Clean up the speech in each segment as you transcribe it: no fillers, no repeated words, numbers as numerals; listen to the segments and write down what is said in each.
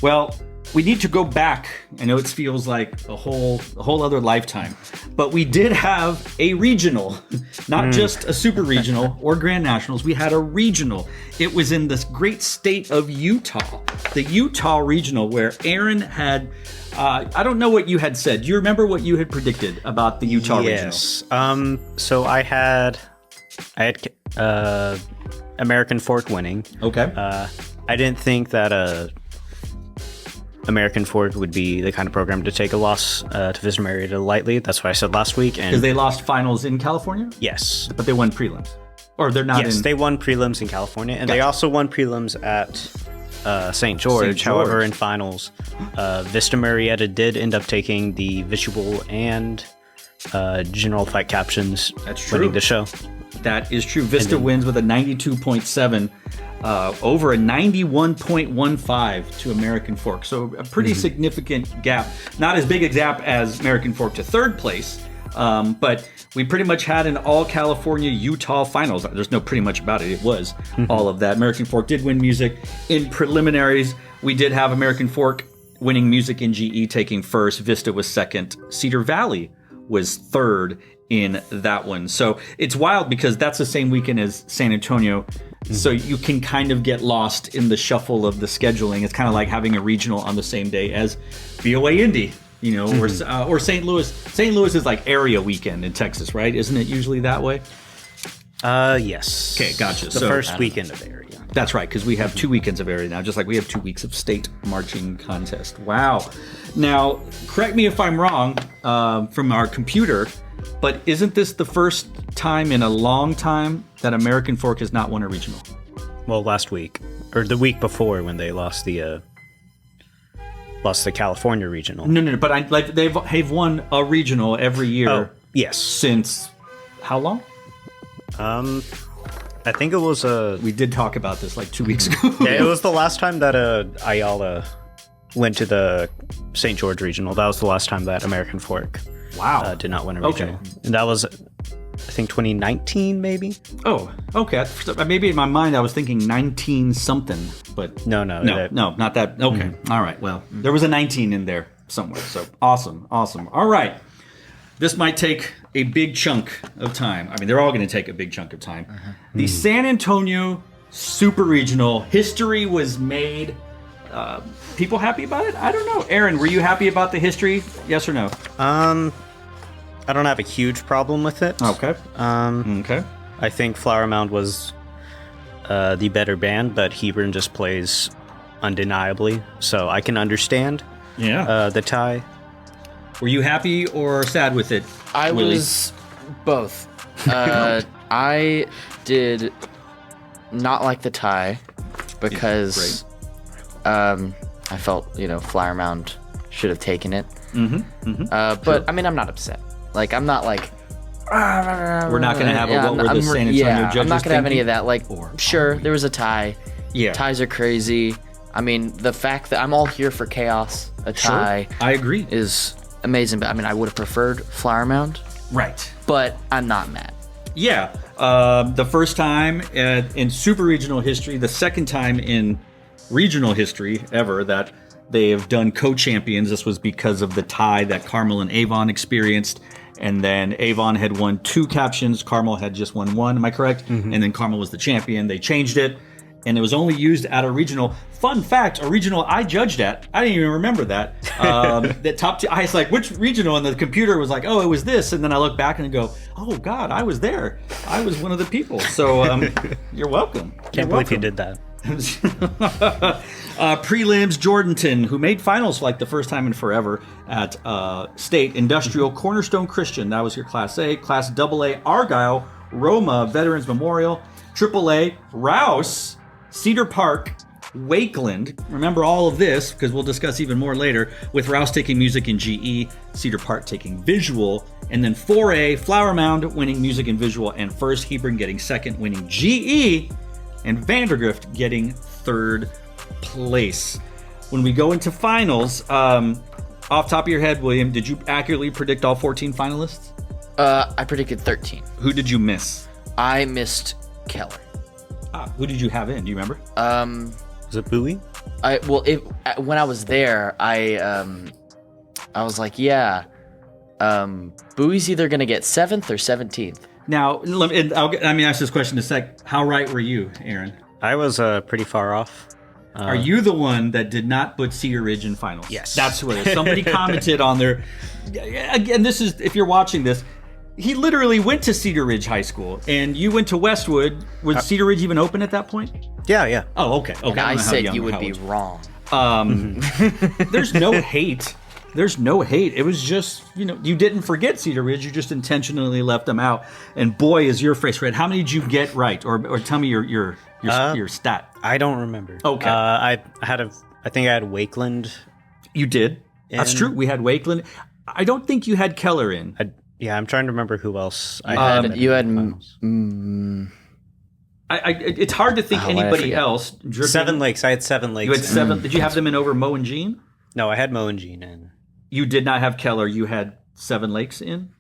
Well, we need to go back. I know it feels like a whole other lifetime, but we did have a regional, not just a super regional or Grand Nationals. We had a regional. It was in this great state of Utah, the Utah regional, where Aaron had. I don't know what you had said. Do you remember what you had predicted about the Utah regional? Yes. So I had American Fork winning. Okay. I didn't think that American Fork would be the kind of program to take a loss to Vista Marietta lightly. That's what I said last week. Because they lost finals in California? Yes. But they won prelims. Or they're not Yes, they won prelims in California. And they also won prelims at St. George. However, in finals, Vista Marietta did end up taking the visual and general fight captions, winning the show. That is true. Vista wins with a 92.7 over a 91.15 to American Fork. So a pretty significant gap. Not as big a gap as American Fork to third place, but we pretty much had an all-California Utah finals. There's no pretty much about it. It was all of that. American Fork did win music. In preliminaries, we did have American Fork winning music in GE, taking first. Vista was second. Cedar Valley was third in that one. So it's wild because that's the same weekend as San Antonio. So you can kind of get lost in the shuffle of the scheduling. It's kind of like having a regional on the same day as BOA Indy, you know, or St. Louis. St. Louis is like area weekend in Texas, right? Isn't it usually that way? Yes. Okay, gotcha. The first weekend of area. That's right, because we have 2 weekends of area now, just like we have 2 weeks of state marching contest. Wow. Now, correct me if I'm wrong from our computer, but isn't this the first time in a long time that American Fork has not won a regional? Well, last week, or the week before, when they lost the California regional. No, but they've won a regional every year. Oh, yes. Since how long? I think it was we did talk about this like 2 weeks ago. Yeah, it was the last time that Ayala went to the St. George regional. That was the last time that American Fork did not win a regional. Okay. And that was, I think, 2019 maybe. Oh, okay. Maybe in my mind I was thinking 19 something, but no, not that. Okay, all right. Well, there was a 19 in there somewhere. So awesome. All right. This might take a big chunk of time. I mean, they're all going to take a big chunk of time. The San Antonio Super Regional, history was made. People happy about it? I don't know. Aaron, were you happy about the history? Yes or no? I don't have a huge problem with it. Okay. Okay. I think Flower Mound was the better band, but Hebron just plays undeniably, so I can understand the tie. Were you happy or sad with it? I was both. I did not like the tie because I felt, Flower Mound should have taken it. But, I mean, I'm not upset. Like, I'm not like... We're not going to have what were the San Antonio judges I'm not going to have any of that. Like, sure, Okay. there was a tie. Yeah. Ties are crazy. I mean, the fact that I'm all here for chaos, a tie... I agree. ...is amazing. But, I mean, I would have preferred Flower Mound. Right. But I'm not mad. Yeah. The first time in Super Regional history, the second time in regional history ever that they have done co-champions. This was because of the tie that Carmel and Avon experienced. And then Avon had won 2 captions. Carmel had just won 1. Am I correct? And then Carmel was the champion. They changed it. And it was only used at a regional. Fun fact, a regional I judged at. I didn't even remember that. The top 2, I was like, which regional? And the computer was like, oh, it was this. And then I look back and I go, oh, God, I was there. I was one of the people. So you're welcome. Can't believe you did that. Prelims, Jordanton, who made finals for like the first time in forever at State. Industrial, Cornerstone Christian, that was your Class A. Class AA, Argyle, Roma, Veterans Memorial. AAA, Rouse, Cedar Park, Wakeland. Remember all of this, because we'll discuss even more later, with Rouse taking music in GE, Cedar Park taking visual, and then 4A, Flower Mound winning music and visual, and first Hebron getting second, winning GE, and Vandergrift getting third place. When we go into finals, off top of your head, William, did you accurately predict all 14 finalists? I predicted 13. Who did you miss? I missed Keller. Who did you have in? Do you remember? Was it Bowie? When I was there, I was like, yeah, Bowie's either gonna get 7th or 17th. Now, let me ask this question in a sec. How right were you, Aaron? I was pretty far off. Are you the one that did not put Cedar Ridge in finals? Yes. That's who it is. Somebody commented on there. Again, this is, if you're watching this, he literally went to Cedar Ridge High School, and you went to Westwood. Was Cedar Ridge even open at that point? Yeah. Oh, okay. And I said you would be wrong. There's no hate. There's no hate. It was just, you didn't forget Cedar Ridge. You just intentionally left them out. And boy, is your face red. How many did you get right? Or tell me your stat. I don't remember. Okay. I think I had Wakeland. You did. That's true. We had Wakeland. I don't think you had Keller in. I'm trying to remember who else I had. You had. It's hard to think anybody else. Seven Lakes. I had Seven Lakes. You had 7. Did you have them in over Mo and Jean? No, I had Mo and Jean in. You did not have Keller. You had 7 Lakes in?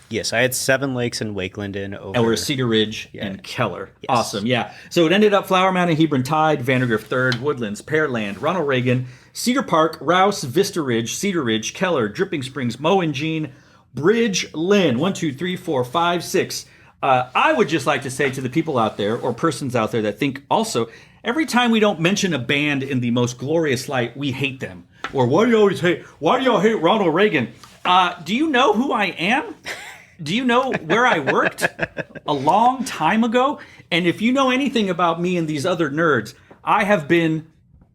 Yes, I had 7 Lakes and Wakeland in over Cedar Ridge and Keller. Yes. Awesome, yeah. So it ended up Flower Mound and Hebron tied, Vandergrift third, Woodlands, Pearland, Ronald Reagan, Cedar Park, Rouse, Vista Ridge, Cedar Ridge, Keller, Dripping Springs, Mo and Jean, Bridge, Lynn. 1, 2, 3, 4, 5, 6. I would just like to say to the people out there or persons out there that think also, every time we don't mention a band in the most glorious light, we hate them. Or why do y'all hate Ronald Reagan? Do you know who I am? Do you know where I worked a long time ago? And if you know anything about me and these other nerds, I have been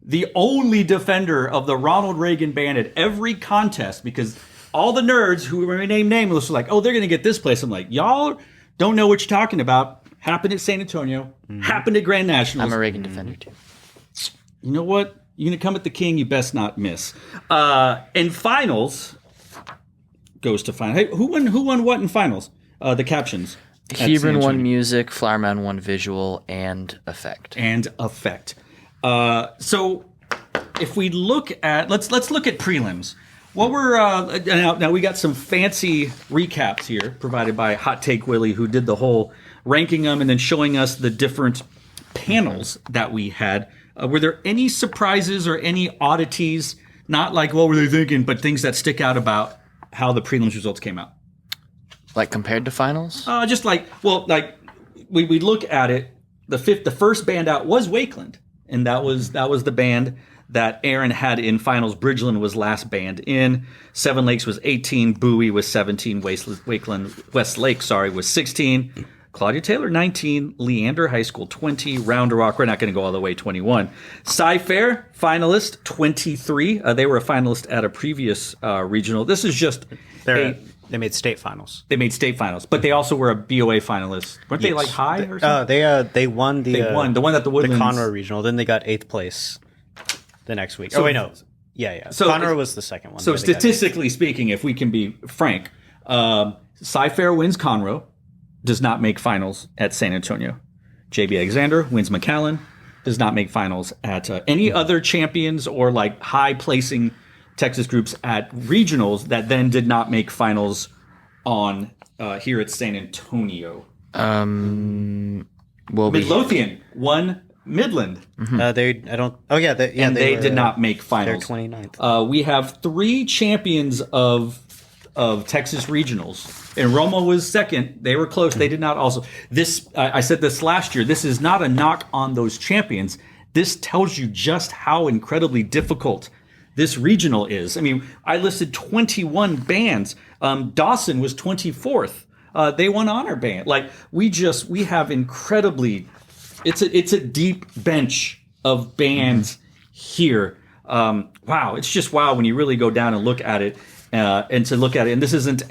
the only defender of the Ronald Reagan band at every contest, because all the nerds who were named nameless were like, oh, they're going to get this place. I'm like, y'all don't know what you're talking about. Happened at San Antonio. Happened at Grand Nationals. I'm a Reagan defender, too. You know what? You're going to come at the king, you best not miss. And finals goes to final. Hey, who won what in finals? The captions. Hebron won music, Flower Mound won visual, and effect. So if we look at let's look at prelims. What were now we got some fancy recaps here provided by Hot Take Willie, who did the whole ranking them and then showing us the different panels that we had. Were there any surprises or any oddities? Not like what were they thinking, but things that stick out about how the prelims results came out. Like compared to finals? Just like we look at it. The first band out was Wakeland, and that was the band that Aaron had in finals. Bridgeland was last band in. 7 Lakes was 18. Bowie was 17. Westlake was 16. Claudia Taylor, 19. Leander High School, 20. Round Rock, we're not going to go all the way, 21. Sci-Fair, finalist, 23. They were a finalist at a previous regional. This is just they made state finals. They made state finals, but they also were a BOA finalist. Weren't they like high or something? They won the one at the Woodlands. The Conroe regional. Then they got 8th place the next week. No. Yeah. So Conroe was the second one. So statistically speaking, if we can be frank, Sci-Fair wins Conroe, does not make finals at San Antonio. JB Alexander wins McAllen, does not make finals at any other champions or like high placing Texas groups at regionals that then did not make finals on here at San Antonio. Midlothian won Midland. They did not make finals. They're 29th. We have 3 champions of Texas regionals. And Roma was second. They were close. They did not also. This I said this last year. This is not a knock on those champions. This tells you just how incredibly difficult this regional is. I mean, I listed 21 bands. Dawson was 24th. They won honor band. Like we have incredibly. It's a deep bench of bands here. Wow, it's just wow when you really go down and look at it. And this isn't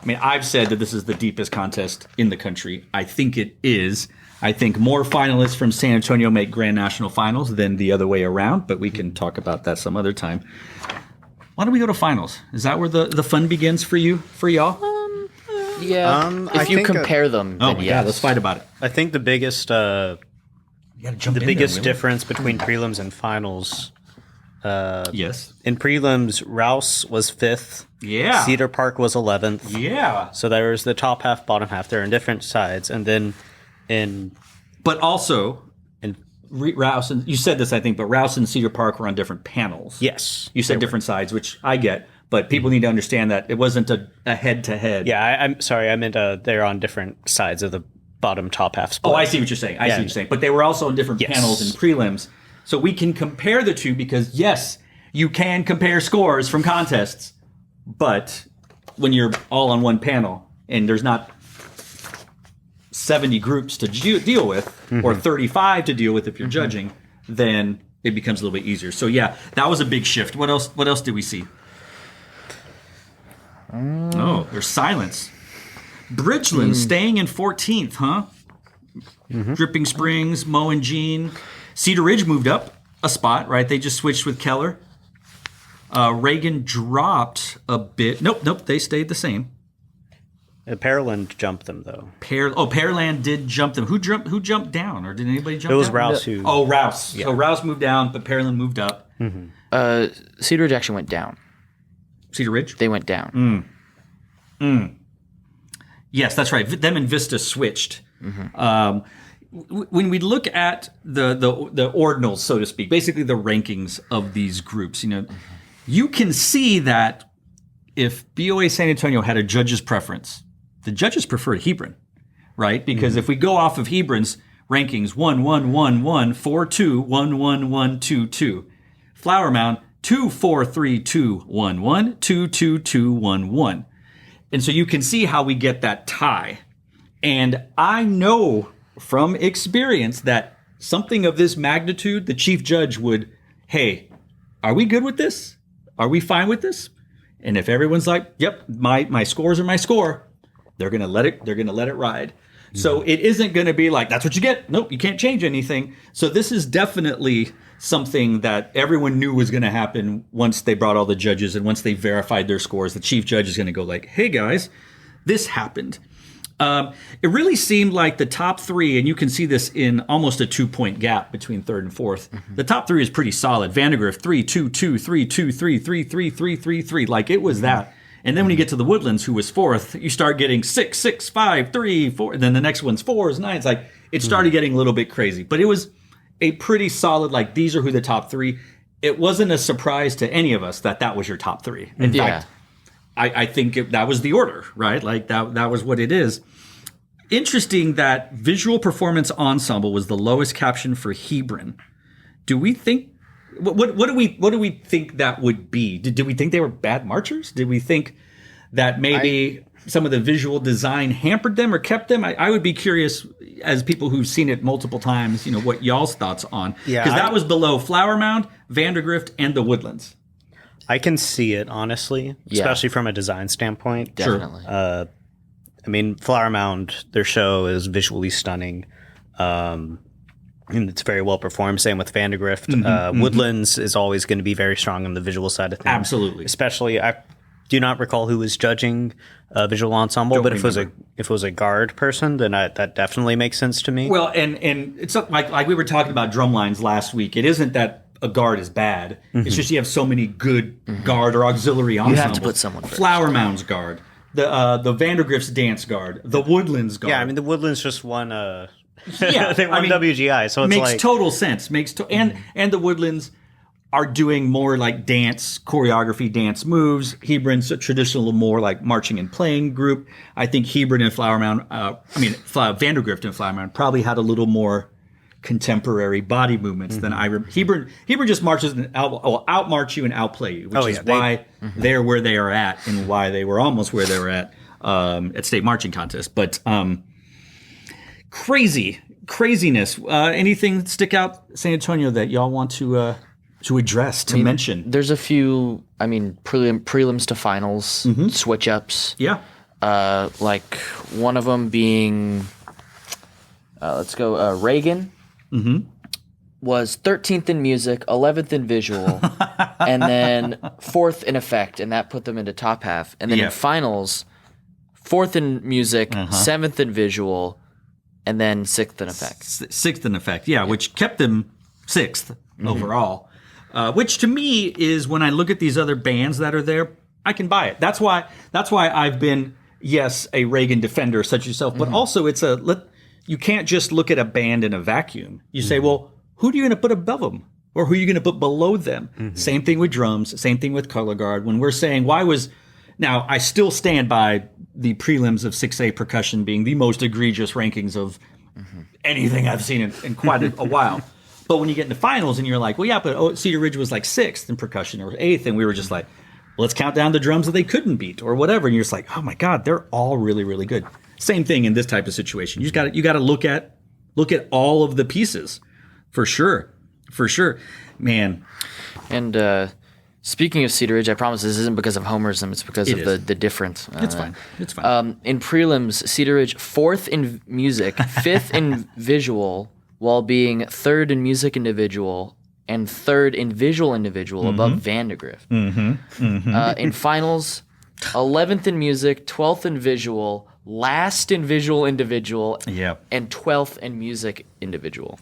I've said that this is the deepest contest in the country. I think it is. I think more finalists from San Antonio make Grand National Finals than the other way around, but we can talk about that some other time. Why don't we go to finals? Is that where the fun begins for y'all? Yeah. If you compare them, then yes. Yeah, let's fight about it. I think the biggest difference between prelims and finals. Yes. In prelims, Rouse was 5th. Yeah. Cedar Park was 11th. Yeah. So there was the top half, bottom half. They're on different sides, and then but also Rouse and you said this, I think, but Rouse and Cedar Park were on different panels. Yes. You said different sides, which I get, but people need to understand that it wasn't a head-to-head. Yeah, I'm sorry. I meant they're on different sides of the bottom top half split. Oh, I see what you're saying. I see what you're saying. But they were also on different panels and prelims. So we can compare the two because, yes, you can compare scores from contests, but when you're all on one panel and there's not 70 groups to deal with or 35 to deal with if you're judging, then it becomes a little bit easier. So yeah, that was a big shift. What else did we see? Oh, there's silence. Bridgeland staying in 14th, huh? Dripping Springs, Mo and Jean. Cedar Ridge moved up a spot, right? They just switched with Keller. Reagan dropped a bit. Nope, they stayed the same. Pearland jumped them though. Pearland did jump them. Who jumped down, or did anybody jump down? It was Rouse who. Oh, Rouse. Yeah. So Rouse moved down, but Pearland moved up. Cedar Ridge actually went down. Cedar Ridge? They went down. Yes, that's right. Them and Vista switched. When we look at the ordinals, so to speak, basically the rankings of these groups, you can see that if BOA San Antonio had a judge's preference, the judges preferred Hebron, right? Because if we go off of Hebron's rankings, 1 1 1 1 4 2 1 1 1 2 2, Flower Mound 2 4 3 2 1 1 2 2 2 1 1. And so you can see how we get that tie. And I know from experience that something of this magnitude, the chief judge would, hey, are we good with this? Are we fine with this? And if everyone's like, yep, my scores are my score, they're gonna let it ride. So it isn't gonna be like, that's what you get. Nope, you can't change anything. So this is definitely something that everyone knew was gonna happen once they brought all the judges and once they verified their scores. The chief judge is gonna go like, hey guys, this happened. It really seemed like the top three, and you can see this in almost a 2-point gap between third and fourth. The top three is pretty solid. Vandergrift 3 2 2 3 2 3 3 3 3 3 3. Like it was that. And then when you get to the Woodlands, who was fourth, you start getting 6 6 5 3 4. And then the next one's 4s, 9s. Like it started getting a little bit crazy. But it was a pretty solid. Like these are who the top three. It wasn't a surprise to any of us that was your top three. In fact, I think that was the order, right? Like that was what it is. Interesting that visual performance ensemble was the lowest caption for Hebron. Do we think what do we think that would be? Did we think they were bad marchers? Did we think that maybe some of the visual design hampered them or kept them? I would be curious, as people who've seen it multiple times, what y'all's thoughts on. Because that was below Flower Mound, Vandergrift, and the Woodlands. I can see it, honestly, especially from a design standpoint. Definitely. I mean, Flower Mound, their show is visually stunning. And it's very well performed. Same with Vandergrift. Woodlands is always going to be very strong on the visual side of things. Absolutely. Especially, I do not recall who was judging visual ensemble, but if it was a guard person, then that definitely makes sense to me. Well, and it's like we were talking about drum lines last week. It isn't that a guard is bad. It's just you have so many good guard or auxiliary ensembles. You have to put someone first. Flower Mound's guard. The Vandergrift's dance guard, the Woodlands guard. Yeah, I mean the Woodlands just won. They won WGI, so it's makes total sense. And the Woodlands are doing more like dance choreography, dance moves. Hebron's a traditional, more like marching and playing group. I think Hebron and Flower Mound, Vandergrift and Flower Mound probably had a little more contemporary body movements than Hebron just marches and outmarch you and outplay you, which is why they're where they are at and why they were almost where they were at state marching contest. But craziness. Anything stick out, San Antonio, that y'all want to address, mention? There's a few. Prelims to finals switch ups. Yeah. Like one of them being, let's go Reagan. Was 13th in music, 11th in visual, and then 4th in effect, and that put them into top half. And then in finals, 4th in music, 7th in visual, and then 6th in effect. 6th in effect, which kept them 6th overall. Which to me is, when I look at these other bands that are there, I can buy it. That's why I've been, a Reagan defender such as yourself, but also you can't just look at a band in a vacuum. You say, well, who are you going to put above them? Or who are you going to put below them? Same thing with drums. Same thing with color guard. When we're saying now I still stand by the prelims of 6A percussion being the most egregious rankings of anything I've seen in quite a while. But when you get into finals and you're like, well, yeah, but Cedar Ridge was like 6th in percussion or 8th. And we were just like, let's count down the drums that they couldn't beat or whatever. And you're just like, oh my God, they're all really, really good. Same thing in this type of situation. You got to look at all of the pieces for sure. For sure, man. And speaking of Cedar Ridge, I promise this isn't because of homerism. It's because of the difference. It's fine. It's fine. In prelims, Cedar Ridge 4th in music, 5th in visual, while being 3rd in music individual and 3rd in visual individual above Vandegrift. In finals, 11th in music, 12th in visual, last in visual individual, and 12th in music individual.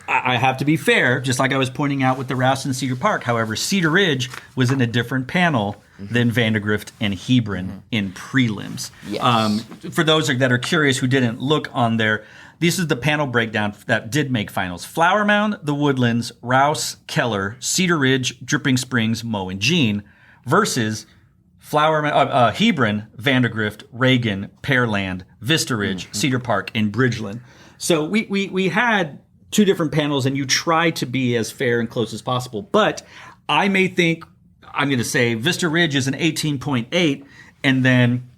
I have to be fair, just like I was pointing out with the Rouse and Cedar Park. However, Cedar Ridge was in a different panel than Vandegrift and Hebron in prelims. Yes. For those that are curious who didn't look on there, this is the panel breakdown that did make finals. Flower Mound, The Woodlands, Rouse, Keller, Cedar Ridge, Dripping Springs, Moe, and Jean versus Hebron, Vandegrift, Reagan, Pearland, Vista Ridge, Cedar Park, and Bridgeland. So we had 2 different panels, and you try to be as fair and close as possible. But I may think, I'm going to say Vista Ridge is an 18.8, and then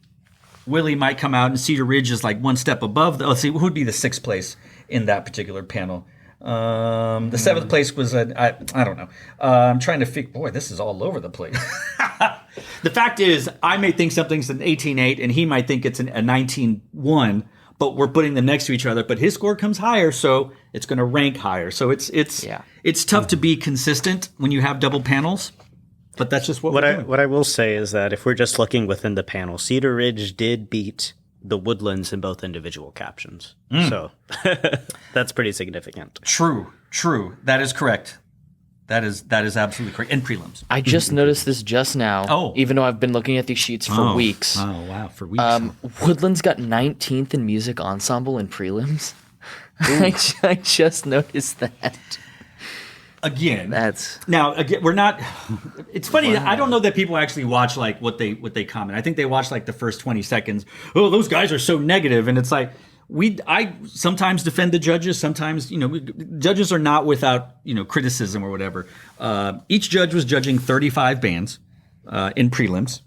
Willie might come out and Cedar Ridge is like one step above. Let's see, who would be the 6th place in that particular panel? The 7th place was, I don't know. I'm trying to figure, boy, this is all over the place. The fact is, I may think something's an 18.8, and he might think it's a 19.1, but we're putting them next to each other. But his score comes higher, so it's going to rank higher. So it's tough to be consistent when you have double panels. But that's just what I will say is that if we're just looking within the panel, Cedar Ridge did beat the Woodlands in both individual captions. So that's pretty significant. True. That is correct. That is absolutely correct. And prelims. I just noticed this just now. Oh. Even though I've been looking at these sheets for weeks. Oh, wow. For weeks. Woodlands got 19th in music ensemble in prelims. I just noticed that. Again, we're not. It's funny. Wow. I don't know that people actually watch like what they comment. I think they watch like the first 20 seconds. Oh, those guys are so negative, and it's like I sometimes defend the judges. Sometimes judges are not without criticism or whatever. Each judge was judging 35 bands in prelims.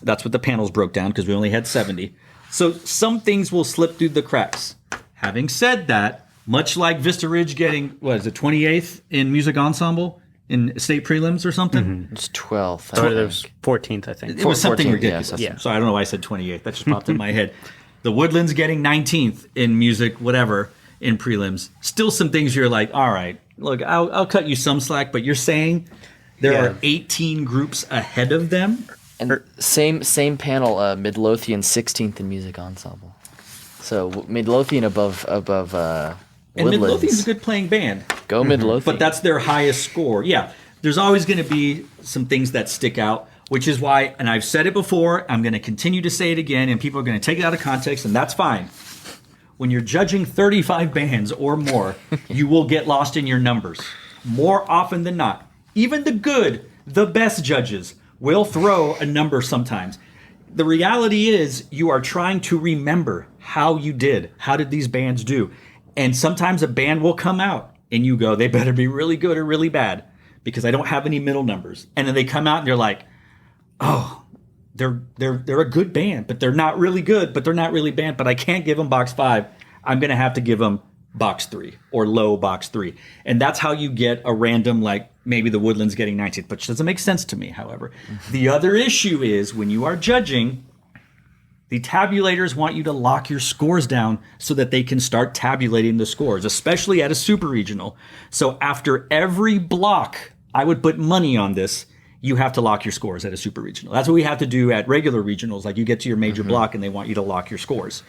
That's what the panels broke down because we only had 70. So some things will slip through the cracks. Having said that, much like Vista Ridge getting, 28th in music ensemble in state prelims or something? It's 12th. Or it was 14th, I think. It was something 14th, ridiculous. Yeah. So I don't know why I said 28th. That just popped in my head. The Woodlands getting 19th in music, whatever, in prelims. Still some things you're like, all right, look, I'll cut you some slack, but you're saying there are 18 groups ahead of them? And same panel, Midlothian 16th in music ensemble. So Midlothian above and Woodlands. Midlothian's a good playing band. Go Midlothian. But that's their highest score. Yeah, there's always going to be some things that stick out, which is why, and I've said it before, I'm going to continue to say it again, and people are going to take it out of context, and that's fine. When you're judging 35 bands or more, you will get lost in your numbers more often than not. Even the best judges will throw a number sometimes. The reality is you are trying to remember how you did. How did these bands do? And sometimes a band will come out and you go, they better be really good or really bad because I don't have any middle numbers. And then they come out and they're like, oh, they're a good band, but they're not really good, but they're not really bad, but I can't give them box 5. I'm going to have to give them box 3 or low box 3. And that's how you get a random, like maybe the Woodlands getting 19th, which doesn't make sense to me, however. The other issue is when you are judging, the tabulators want you to lock your scores down so that they can start tabulating the scores, especially at a super regional. So after every block, I would put money on this, you have to lock your scores at a super regional. That's what we have to do at regular regionals. Like you get to your major block and they want you to lock your scores.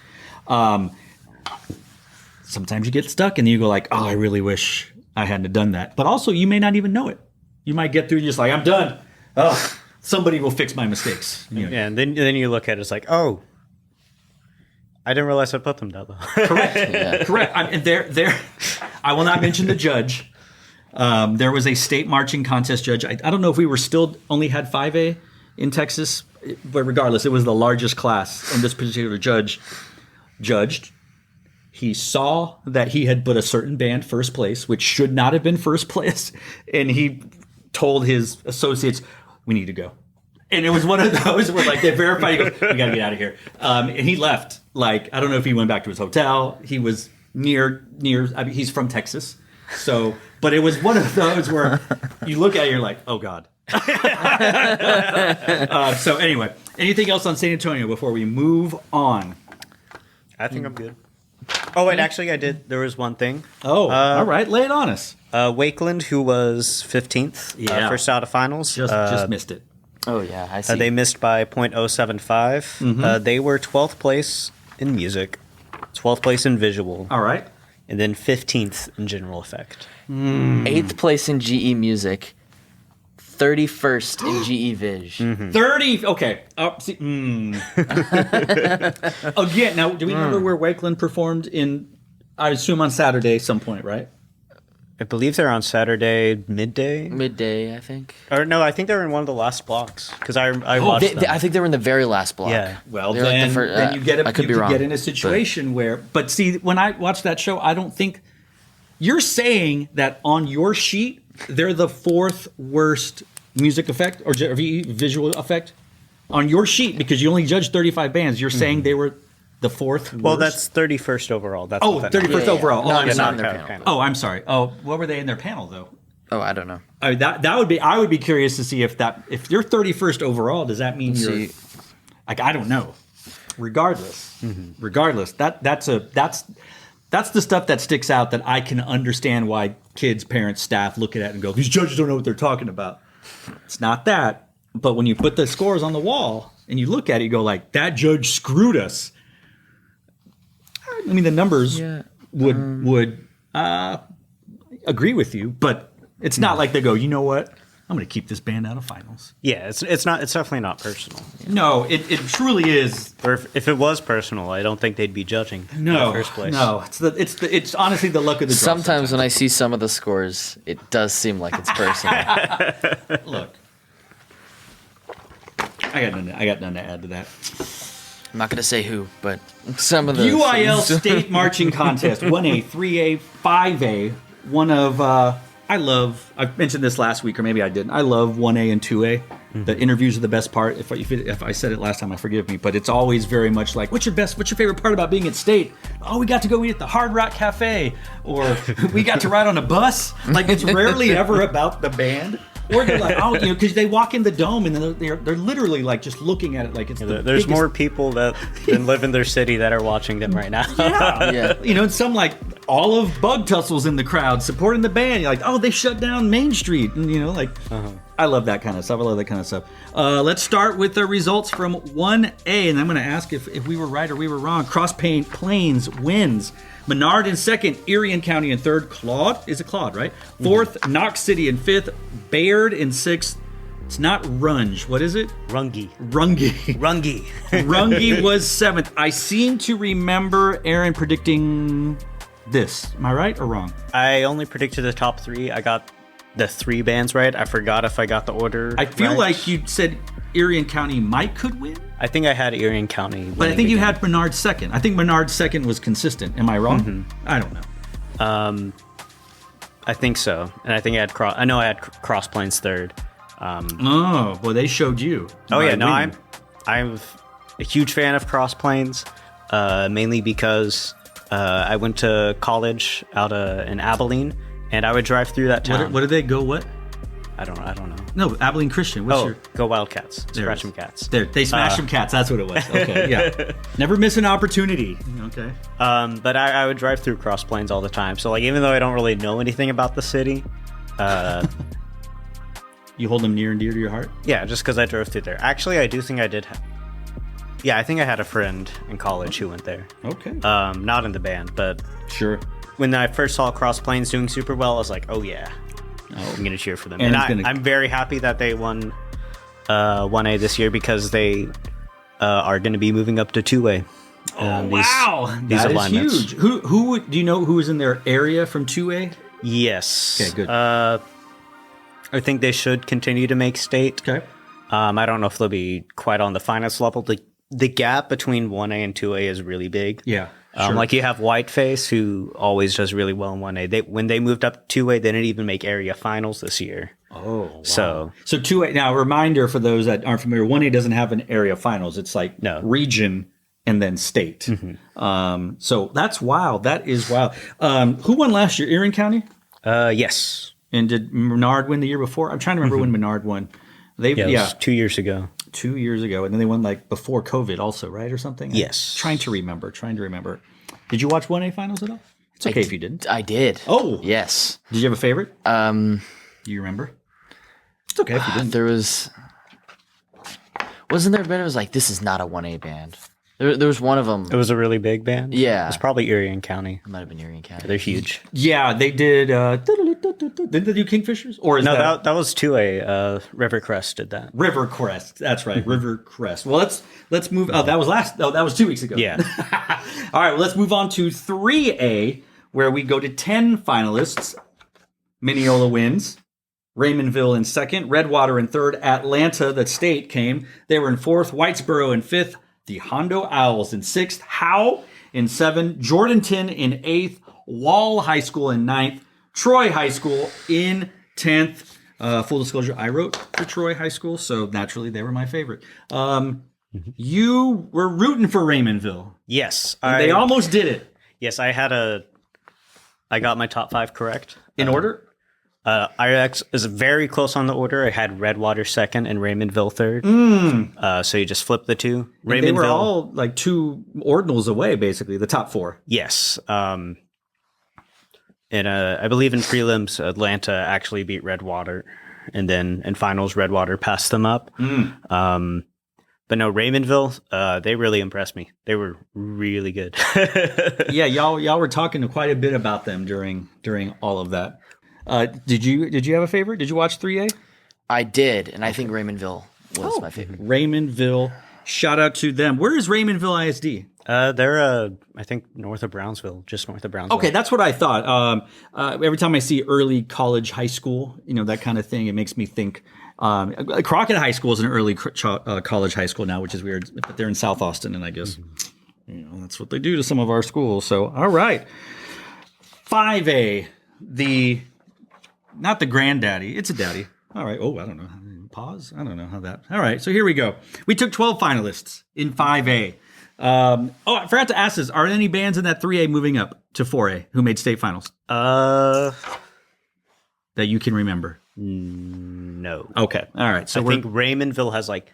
Sometimes you get stuck and you go like, oh, I really wish I hadn't have done that. But also you may not even know it. You might get through and just like, I'm done. Oh, somebody will fix my mistakes. Yeah, and then you look at it, it's like, oh, I didn't realize I put them down. Correct. Yeah. Correct. And I will not mention the judge, There was a state marching contest judge. I don't know if we were still only had 5A in Texas, but regardless, it was the largest class. And this particular judge judged. He saw that he had put a certain band first place, which should not have been first place. And he told his associates, we need to go. And it was one of those where like they verified, he goes, we got to get out of here. And he left. Like, I don't know if he went back to his hotel. He was near, I mean, he's from Texas. So, but it was one of those where you look at it, you're like, oh God. So anyway, anything else on San Antonio before we move on? I think I'm good. Oh, wait, actually, I did. There was one thing. Oh, all right. Lay it on us. Wakeland, who was 15th, first out of finals. Just missed it. Oh, yeah, I see. They missed by .075. They were 12th place in music, 12th place in visual. All right. And then 15th in general effect. 8th place in GE music, 31st in GE Viz. 30. Okay. Again, now, do we remember where Wakeland performed in, I assume on Saturday some point, right? I believe they're on Saturday midday. Midday, I think. Or no, I think they were in one of the last blocks because I watched them. I think they were in the very last block. Yeah. Well, They're like then you get I could be wrong, get in a situation where, but see, when I watched that show, I don't think you're saying that on your sheet they're the 4th worst music effect or visual effect on your sheet because you only judged 35 bands. You're saying they were the 4th worst? Well, that's 31st overall. That's 31st overall. No, Oh, I'm not in sorry. their panel. Oh, I'm sorry. Oh, what were they in their panel though? Oh, I don't know. I mean, that would be. I would be curious to see if you're 31st overall, does that mean you're like I don't know. Regardless, that's the stuff that sticks out that I can understand why kids, parents, staff look at it and go, these judges don't know what they're talking about. It's not that, but when you put the scores on the wall and you look at it, you go like, that judge screwed us. I mean, the numbers would agree with you, but it's not like they go, you know what? I'm going to keep this band out of finals. Yeah, it's definitely not personal. No, it truly is. Or if it was personal, I don't think they'd be judging in the first place. No, it's honestly the luck of the draw. Sometimes when I see some of the scores, it does seem like it's personal. Look, I got nothing to add to that. I'm not going to say who, but some of the UIL State Marching Contest, 1A, 3A, 5A. One of I mentioned this last week, or maybe I didn't. I love 1A and 2A. The interviews are the best part. If I said it last time, forgive me. But it's always very much like, what's your favorite part about being at State? Oh, we got to go eat at the Hard Rock Cafe, or we got to ride on a bus. Like, it's rarely ever about the band. Or they're like, oh, because they walk in the dome and then they're literally like just looking at it like it's the There's biggest... more people that live in their city that are watching them right now. Yeah. And some like all of Bug Tussle's in the crowd supporting the band. You're like, oh, they shut down Main Street. And I love that kind of stuff. Let's start with the results from 1A. And I'm going to ask if we were right or we were wrong. Cross Plains wins. Menard in 2nd, Erie and County in 3rd, Claude, is it Claude, right? 4th, Knox City in 5th, Bayard in 6th. It's not Runge. What is it? Runge was 7th. I seem to remember Aaron predicting this. Am I right or wrong? I only predicted the top 3. I got the 3 bands right. I forgot if I got the order I feel right. like you said Erie and County could win. I think I had Erie and County. But I think you had Menard 2nd. I think Menard 2nd was consistent. Am I wrong? I don't know. I think so. And I think I had Cross Plains 3rd. Well, they showed you. Oh yeah, no, I'm a huge fan of Cross Plains, mainly because I went to college out in Abilene, and I would drive through that town. What did they go? What? I don't know. No, Abilene Christian. Go Wildcats. Scratch 'em Cats. They smashed them cats. That's what it was. Okay, yeah. Never miss an opportunity. Okay. But I would drive through Cross Plains all the time. So like, even though I don't really know anything about the city, you hold them near and dear to your heart. Yeah, just because I drove through there. Actually, I do think I did. I think I had a friend in college who went there. Okay. Not in the band, but sure. When I first saw Cross Plains doing super well, I was like, oh yeah. I'm going to cheer for them. And I'm very happy that they won 1A this year because they are going to be moving up to 2A. Wow. That is huge. Who do you know who was in their area from 2A? Yes. Okay, good. I think they should continue to make state. Okay. I don't know if they'll be quite on the finance level. The gap between 1A and 2A is really big. Yeah. Sure. Like you have Whiteface, who always does really well in 1A. When they moved up to 2A, they didn't even make area finals this year. Oh, wow. So 2A. Now, a reminder for those that aren't familiar: 1A doesn't have an area finals. It's like region and then state. So that's wild. That is wild. Who won last year? Erie County. yes. And did Menard win the year before? I'm trying to remember when Menard won. It was 2 years ago. 2 years ago, and then they won like before COVID, also, right, or something. Yes. Trying to remember. Did you watch 1A finals at all? It's okay if you didn't. I did. Oh, yes. Did you have a favorite? Do you remember? It's okay if you didn't. There wasn't there a band that was like, this is not a 1A band. There was one of them. It was a really big band. Yeah. It's probably Erie County. It might have been Erie County. They're huge. Yeah, they did. Didn't they do Kingfishers? Or is that was 2A. Rivercrest did that. Rivercrest? That's right, Rivercrest. Well, let's move. Oh, that was 2 weeks ago. Yeah. All right, well, let's move on to 3A, where we go to 10 finalists. Mineola wins. Raymondville in second. Redwater in third. Atlanta, the state, came. They were in fourth. Whitesboro in fifth. The Hondo Owls in sixth. Howe in seventh. Jordanton in eighth. Wall High School in ninth. Troy High School in 10th. Full disclosure, I wrote for Troy High School, so naturally they were my favorite. You were rooting for Raymondville. Yes. They almost did it. Yes, I got my top 5 correct. In order? I is very close on the order. I had Redwater second and Raymondville third. So you just flip the two. And they were all like 2 ordinals away, basically, the top 4. Yes. And I believe in prelims, Atlanta actually beat Redwater. And then in finals, Redwater passed them up. But no, Raymondville, they really impressed me. They were really good. Yeah, y'all were talking quite a bit about them during all of that. Did you have a favorite? Did you watch 3A? I did, and I think Raymondville was my favorite. Raymondville, shout out to them. Where is Raymondville ISD? They're I think north of Brownsville, just north of Brownsville. Okay, that's what I thought. Every time I see early college, high school, that kind of thing, it makes me think. Crockett High School is an early college high school now, which is weird, but they're in South Austin, and I guess that's what they do to some of our schools. So, all right, 5A, not the granddaddy, it's a daddy. All right. Oh, I don't know. Pause. I don't know how that. All right. So here we go. We took 12 finalists in 5A. I forgot to ask this. Are there any bands in that 3A moving up to 4A who made state finals? That you can remember? No. Okay. All right. So I think Raymondville has like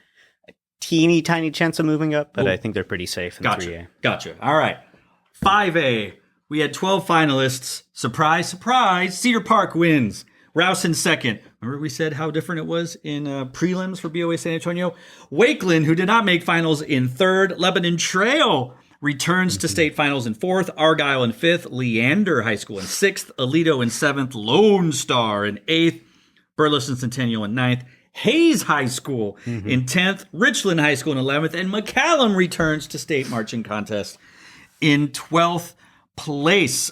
a teeny tiny chance of moving up, but I think they're pretty safe in 3A. Gotcha. All right. 5A. We had 12 finalists. Surprise, surprise. Cedar Park wins. Rouse in second. Remember we said how different it was in prelims for BOA San Antonio? Wakeland, who did not make finals, in third. Lebanon Trail returns to state finals in fourth. Argyle in fifth. Leander High School in sixth. Alito in seventh. Lone Star in eighth. Burleson Centennial in ninth. Hayes High School in 10th. Richland High School in 11th. And McCallum returns to state marching contest in 12th place.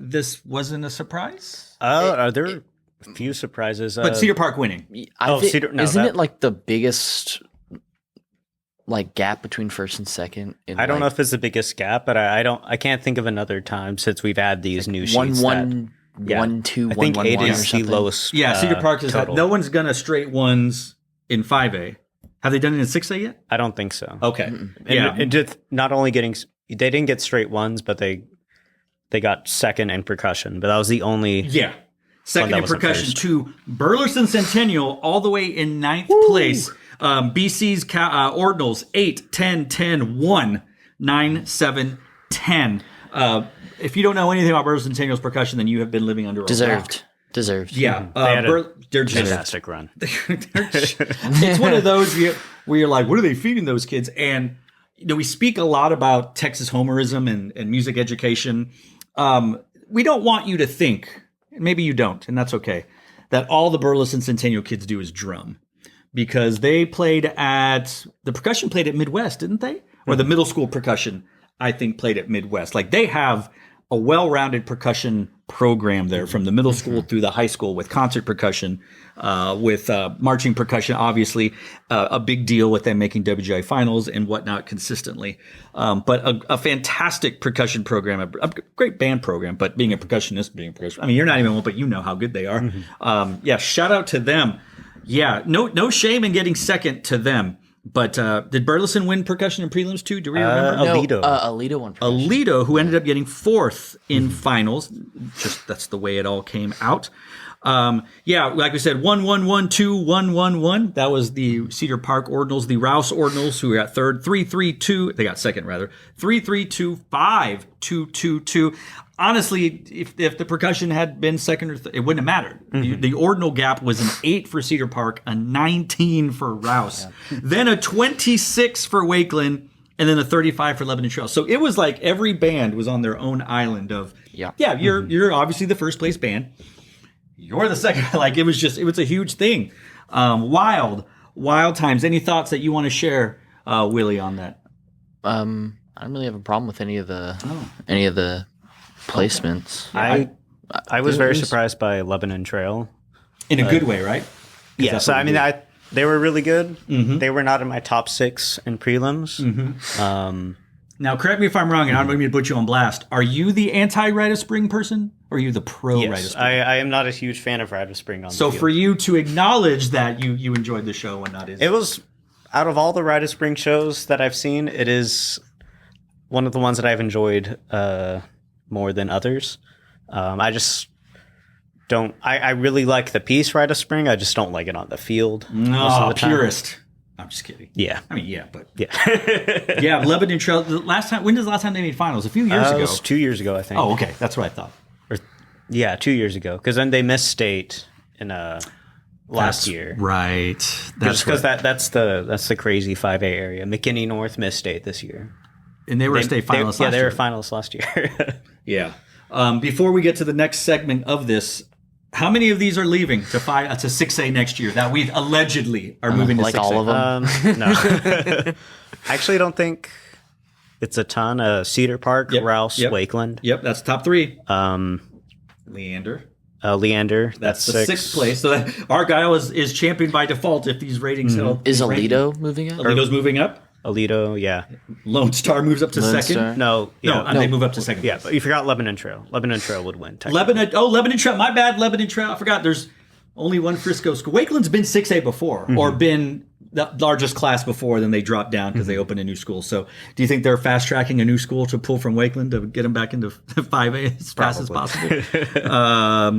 This wasn't a surprise? Are there a few surprises? But Cedar Park winning. Isn't it like the biggest gap between first and second? I don't know if it's the biggest gap, but I can't think of another time since we've had these new sheets. 1-2, I think 1-1-1 8 or is the something. lowest. Yeah, Cedar Park is total. no one's gonna straight ones in 5A. Have they done it in 6A yet? I don't think so. Okay. And just not only they didn't get straight ones, but they got second in percussion. But that was the only Second in percussion to Burleson Centennial, all the way in 9th place. BC's ordinals 8, 10, 10, 1, 9, 7, 10. If you don't know anything about Burleson Centennial's percussion, then you have been living under a rock. Deserved. Yeah. They had a they're fantastic run. It's one of those where you're like, what are they feeding those kids? And we speak a lot about Texas homerism and music education. We don't want you to think, maybe you don't, and that's okay, that all the Burleson Centennial kids do is drum. Because the percussion played at Midwest, didn't they? Or the middle school percussion, I think, played at Midwest. Like, they have a well-rounded percussion program there, from the middle school through the high school, with concert percussion, with marching percussion, obviously a big deal with them making WGI finals and whatnot consistently. But a fantastic percussion program, a great band program. But being a percussionist, I mean, you're not even one, but you know how good they are. Yeah, shout out to them. Yeah, no shame in getting second to them. But did Burleson win percussion and prelims too? Do we remember? Alito. Alito won percussion. Alito, who ended up getting fourth in finals. Just that's the way it all came out. Yeah, like we said, 1-1-1-2, 1-1-1. That was the Cedar Park Ordinals. The Rouse Ordinals, who got third, 3-3-2. They got second, rather. 3-3-2, 5-2-2-2. Honestly, if the percussion had been second or it wouldn't have mattered. The ordinal gap was an 8 for Cedar Park, a 19 for Rouse, then a 26 for Wakeland, and then a 35 for Lebanon Trail. So it was like every band was on their own island of, you're obviously the first place band. You're the second. Like it was a huge thing. Wild times. Any thoughts that you want to share, Willie, on that? I don't really have a problem with any of the placements. I was very surprised by Lebanon Trail. In a good way, right? Yeah, so I mean, they were really good. They were not in my top 6 in prelims. Now, correct me if I'm wrong, and I don't mean to put you on blast. Are you the anti-Rite of Spring person, or are you the pro-Rite of Yes, Spring? I am not a huge fan of Rite of Spring on So the field. for you to acknowledge that you enjoyed the show and not is It was, out of all the Rite of Spring shows that I've seen, it is one of the ones that I've enjoyed more than others. I just don't. I really like the piece Rite of Spring. I just don't like it on the field. most of the time. Purist. I'm just kidding. Yeah. I mean, yeah, but Yeah. yeah, Lebanon Trail. When was the last time they made finals? A few years It ago. was 2 years ago, I think. Oh, okay, that's what I thought. Yeah, 2 years ago. Because then they missed state in last year. Right. Just because that's the crazy 5A area. McKinney North missed state this year. And they were state finalists last year. Yeah, they were finalists last year. Yeah. Before we get to the next segment of this, how many of these are leaving to 6A next year that we allegedly are moving to 6A? Like all of them? No. I actually don't think it's a ton. Cedar Park, Rouse, Wakeland. Yep, that's top 3. Leander. Leander. That's the 6th place. So Argyle is champion by default if these ratings held. Is Alito moving up? Alito's moving up. Alito, yeah. Lone Star moves up to Lone second. Star? No, They move up to second. Yeah, place. but you forgot Lebanon Trail. Lebanon Trail would win. Technically. Lebanon Trail. My bad, Lebanon Trail. I forgot. There's only one Frisco school. Wakeland's been 6A before, or been the largest class before. Then they dropped down because they opened a new school. So, do you think they're fast tracking a new school to pull from Wakeland to get them back into 5A as fast as possible?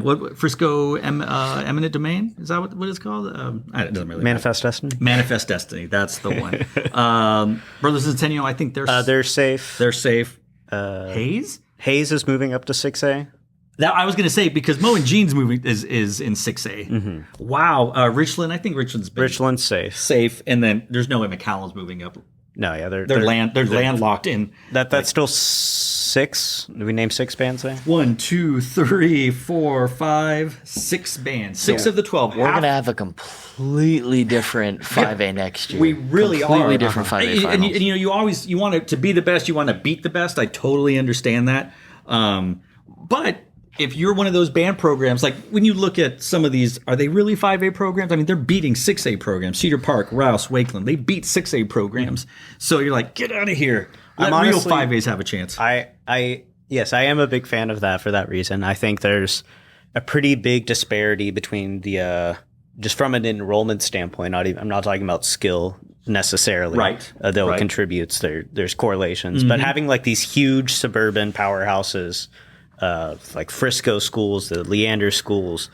What Frisco Eminent Domain, is that what it's called? It doesn't really Manifest Destiny. Manifest Destiny. That's the one. Brothers Centennial. I think They're safe. They're safe. Hayes. Hayes is moving up to 6A. That I was going to say, because Mo and Jean's moving is in 6A. Wow. Richland. I think Richland's been Richland's safe. safe, and then there's no way McCallum's moving up. No, yeah, they're landlocked in. That's still 6. Did we name 6 bands there? 1, 2, 3, 4, 5, 6 bands. 6 of the 12. We're going to have a completely different 5A next year. We really completely are. different 5A finals. And you always want it to be the best. You want to beat the best. I totally understand that. But if you're one of those band programs, like when you look at some of these, are they really 5A programs? I mean, they're beating 6A programs. Cedar Park, Rouse, Wakeland, they beat 6A programs. So you're like, get out of here. Let real 5As have a chance. Yes, I am a big fan of that for that reason. I think there's a pretty big disparity between the just from an enrollment standpoint. I'm not talking about skill necessarily. Right. Though Right. it contributes. There's correlations, but having like these huge suburban powerhouses. Like Frisco schools, the Leander schools,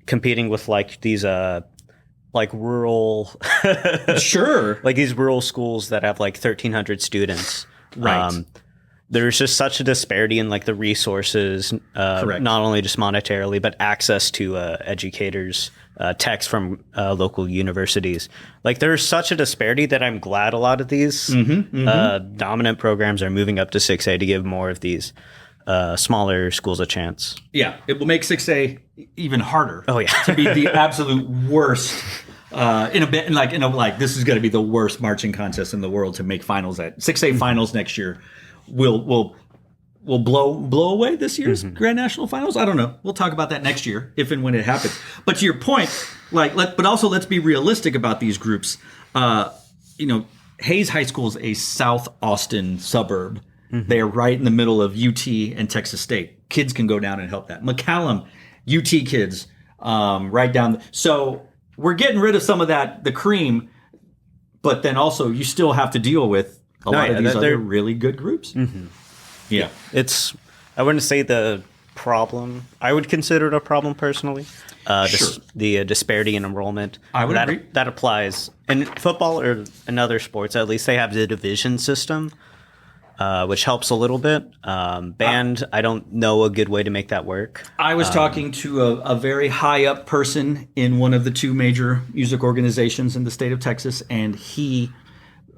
competing with like these like rural, Sure. like these rural schools that have like 1,300 students. Right. There's just such a disparity in like the resources, Correct. not only just monetarily, but access to educators, techs from local universities. Like there's such a disparity that I'm glad a lot of these dominant programs are moving up to 6A to give more of these smaller schools a chance. Yeah, it will make 6A even harder. Oh, yeah. To be the absolute worst like this is going to be the worst marching contest in the world to make finals at 6A finals next year. Will will blow away this year's Grand National Finals? I don't know. We'll talk about that next year, if and when it happens. But to your point, but also let's be realistic about these groups. Hayes High School is a South Austin suburb. They are right in the middle of UT and Texas State. Kids can go down and help that. McCallum, UT kids, right down. So we're getting rid of some of the cream, but then also you still have to deal with a lot of these other really good groups. Yeah. I wouldn't say the problem. I would consider it a problem personally. The disparity in enrollment. I would agree. That applies in football or in other sports. At least they have the division system, which helps a little bit. Band, I don't know a good way to make that work. I was talking to a very high up person in one of the two major music organizations in the state of Texas, and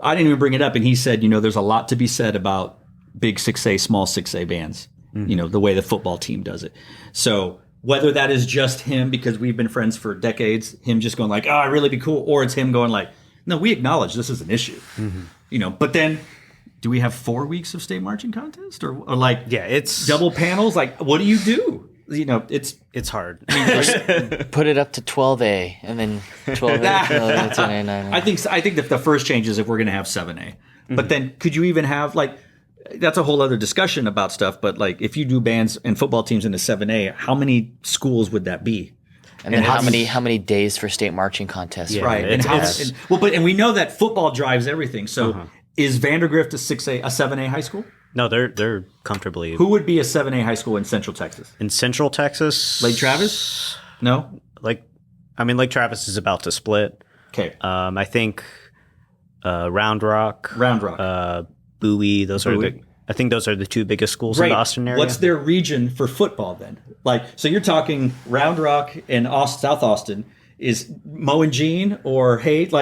I didn't even bring it up, and he said, there's a lot to be said about big 6A, small 6A bands, the way the football team does it. So whether that is just him, because we've been friends for decades, him just going like, oh, I'd really be cool, or it's him going like, no, we acknowledge this is an issue. But then do we have 4 weeks of state marching contest or it's double panels? Like, what do you do? It's hard. Put it up to 12A and then 12A. That's an A9. I think that the first change is if we're going to have 7A. But then could you even have that's a whole other discussion about stuff. But if you do bands and football teams in a 7A, how many schools would that be? And then how many days for state marching contests? Yeah, right. And we know that football drives everything. So is Vandergrift a 7A high school? No, they're comfortably. Who would be a 7A high school in Central Texas? In Central Texas, Lake Travis? No. Lake Travis is about to split. Okay. I think Round Rock. Bowie. I think those are the two biggest schools in the Austin area. What's their region for football then? So you're talking Round Rock and South Austin is Mo and Gene or Hayes?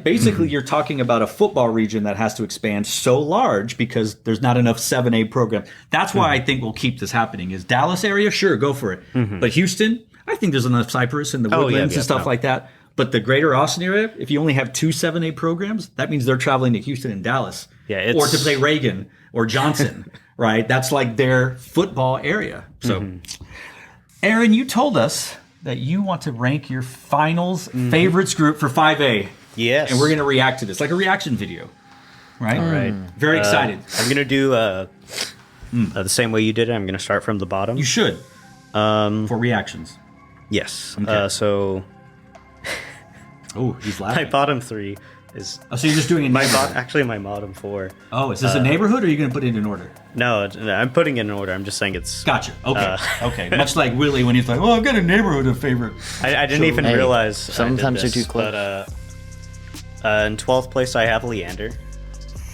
Basically you're talking about a football region that has to expand so large because there's not enough 7A programs. That's why I think we'll keep this happening. Is Dallas area? Sure, go for it. But Houston, I think there's enough Cypress and the Woodlands and stuff like that. But the greater Austin area, if you only have 2 7A programs, that means they're traveling to Houston and Dallas. Yeah, or to play Reagan or Johnson, right? That's their football area. So, Aaron, you told us that you want to rank your finals favorites group for 5A. Yes. And we're going to react to this, like a reaction video, right? All right. Very excited. I'm going to do the same way you did it. I'm going to start from the bottom. You should. For reactions. Yes. Okay. So... Oh, he's laughing. My bottom 3 is... Oh, so you're just doing a neighborhood. Actually, my bottom 4. Oh, is this a neighborhood, or are you going to put it in order? No, I'm putting it in order. I'm just saying it's... Gotcha. Okay. Okay. Much like Willie when he's like, oh, I've got a neighborhood of favorite. I didn't even realize sometimes they're too close. But in 12th place, I have Leander.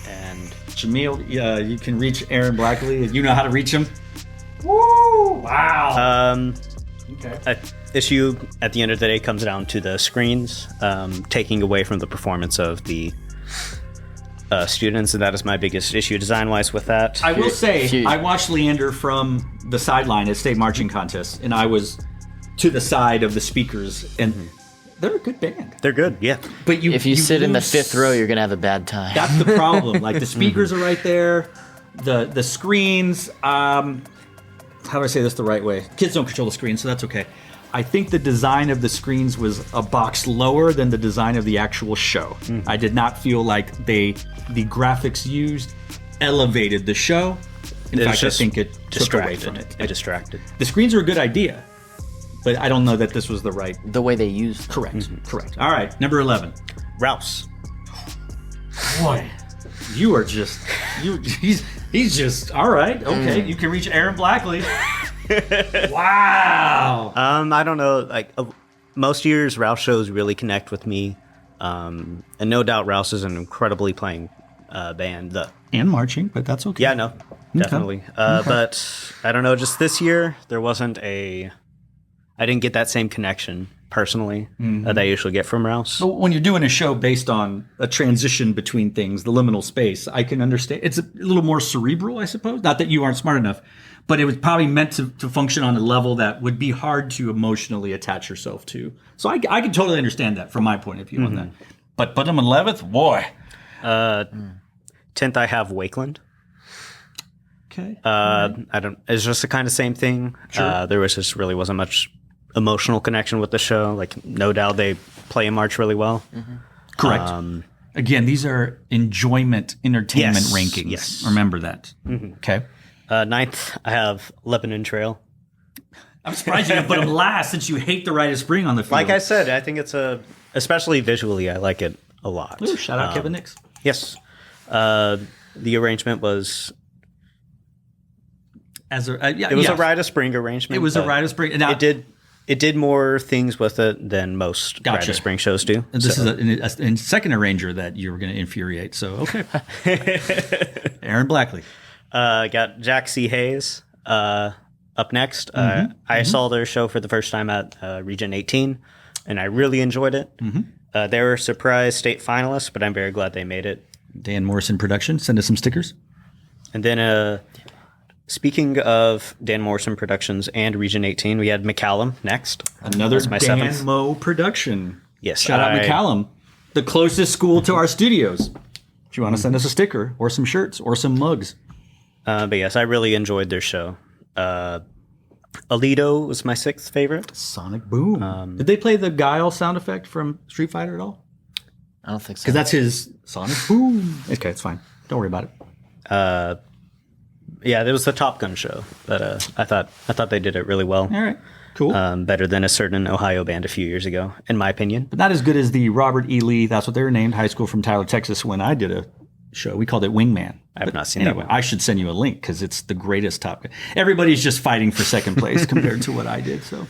And... Jamil, you can reach Aaron Blackley. You know how to reach him? Woo! Wow. Okay. Issue at the end of the day comes down to the screens, taking away from the performance of the students, and that is my biggest issue design-wise with that. I will say, I watched Leander from the sideline at state marching contests, and I was to the side of the speakers, and they're a good band. They're good, yeah. But if you sit in the 5th row, you're gonna have a bad time. That's the problem. The speakers are right there, the screens. How do I say this the right way? Kids don't control the screen, so that's okay. I think the design of the screens was a box lower than the design of the actual show. I did not feel like the graphics used elevated the show. In fact, I think it took away from it. It distracted. The screens are a good idea, but I don't know that this was the way they used. Correct. Correct. All right, number 11. Rouse. Boy, you are just he's just all right. Okay, you can reach Aaron Blackley. Wow. I don't know. Most years, Rouse shows really connect with me, and no doubt Rouse is an incredibly playing band. And marching, but that's okay. Yeah, no, definitely. But I don't know. Just this year, there wasn't I didn't get that same connection personally that I usually get from Rouse. So when you're doing a show based on a transition between things, the liminal space, I can understand. It's a little more cerebral, I suppose. Not that you aren't smart enough. But it was probably meant to function on a level that would be hard to emotionally attach yourself to. So I can totally understand that from my point of view on that. But put them in 11th? Boy. 10th, I have Wakeland. Okay. I don't. It's just the kind of same thing. Sure. There was just really wasn't much emotional connection with the show. Like, no doubt they play and march really well. Correct. Again, these are enjoyment, entertainment Yes, rankings. yes. Remember that. Okay. Ninth, I have Lebanon Trail. I'm surprised you didn't put them last since you hate the Rite of Spring on the field. Like I said, I think it's especially visually, I like it a lot. Ooh, shout out Kevin Nix. Yes. The arrangement was it was a Rite of Spring arrangement. It was a but Rite of Spring. Now, it did more things with it than most Rite of Spring shows do. And this is a second arranger that you were going to infuriate. So okay, Aaron Blackley. Got Jack C. Hayes up next. I saw their show for the first time at Region 18, and I really enjoyed it. They were surprise state finalists, but I'm very glad they made it. Dan Morrison Production. Send us some stickers. And then, speaking of Dan Morrison Productions and Region 18, we had McCallum next. Another That's my Dan seventh. Mo production. Yes, Shout out McCallum, the closest school to our studios. If you want to send us a sticker or some shirts or some mugs. But yes, I really enjoyed their show. Alito was my sixth favorite. Sonic Boom. Did they play the Guile sound effect from Street Fighter at all? I don't think so. Because that's his Sonic Boom. Okay, it's fine. Don't worry about it. Yeah, there was the Top Gun show, but I thought they did it really well. All right, cool. Better than a certain Ohio band a few years ago, in my opinion. But not as good as the Robert E. Lee, that's what they were named, high school from Tyler, Texas, when I did a show. We called it Wingman. I have not seen anyway, that one. I should send you a link because it's the greatest Top Gun. Everybody's just fighting for second place compared to what I did. So,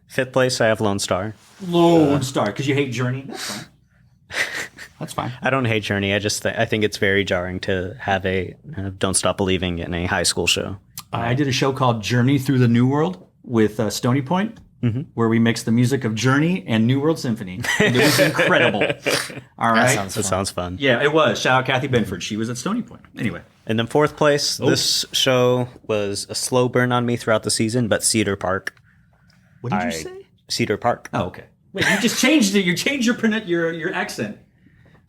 Fifth place, I have Lone Star. Lone Star, because you hate Journey. That's fine. That's fine. I don't hate Journey. I just I think it's very jarring to have a Don't Stop Believing in a high school show. I did a show called Journey Through the New World with Stony Point, where we mixed the music of Journey and New World Symphony. And it was incredible. All right. That sounds fun. Yeah, it was. Shout out Kathy Benford. She was at Stony Point. Anyway. And then fourth place, this show was a slow burn on me throughout the season, but Cedar Park. What did you say? Cedar Park. Oh, okay. Wait, you just changed it. You changed your accent.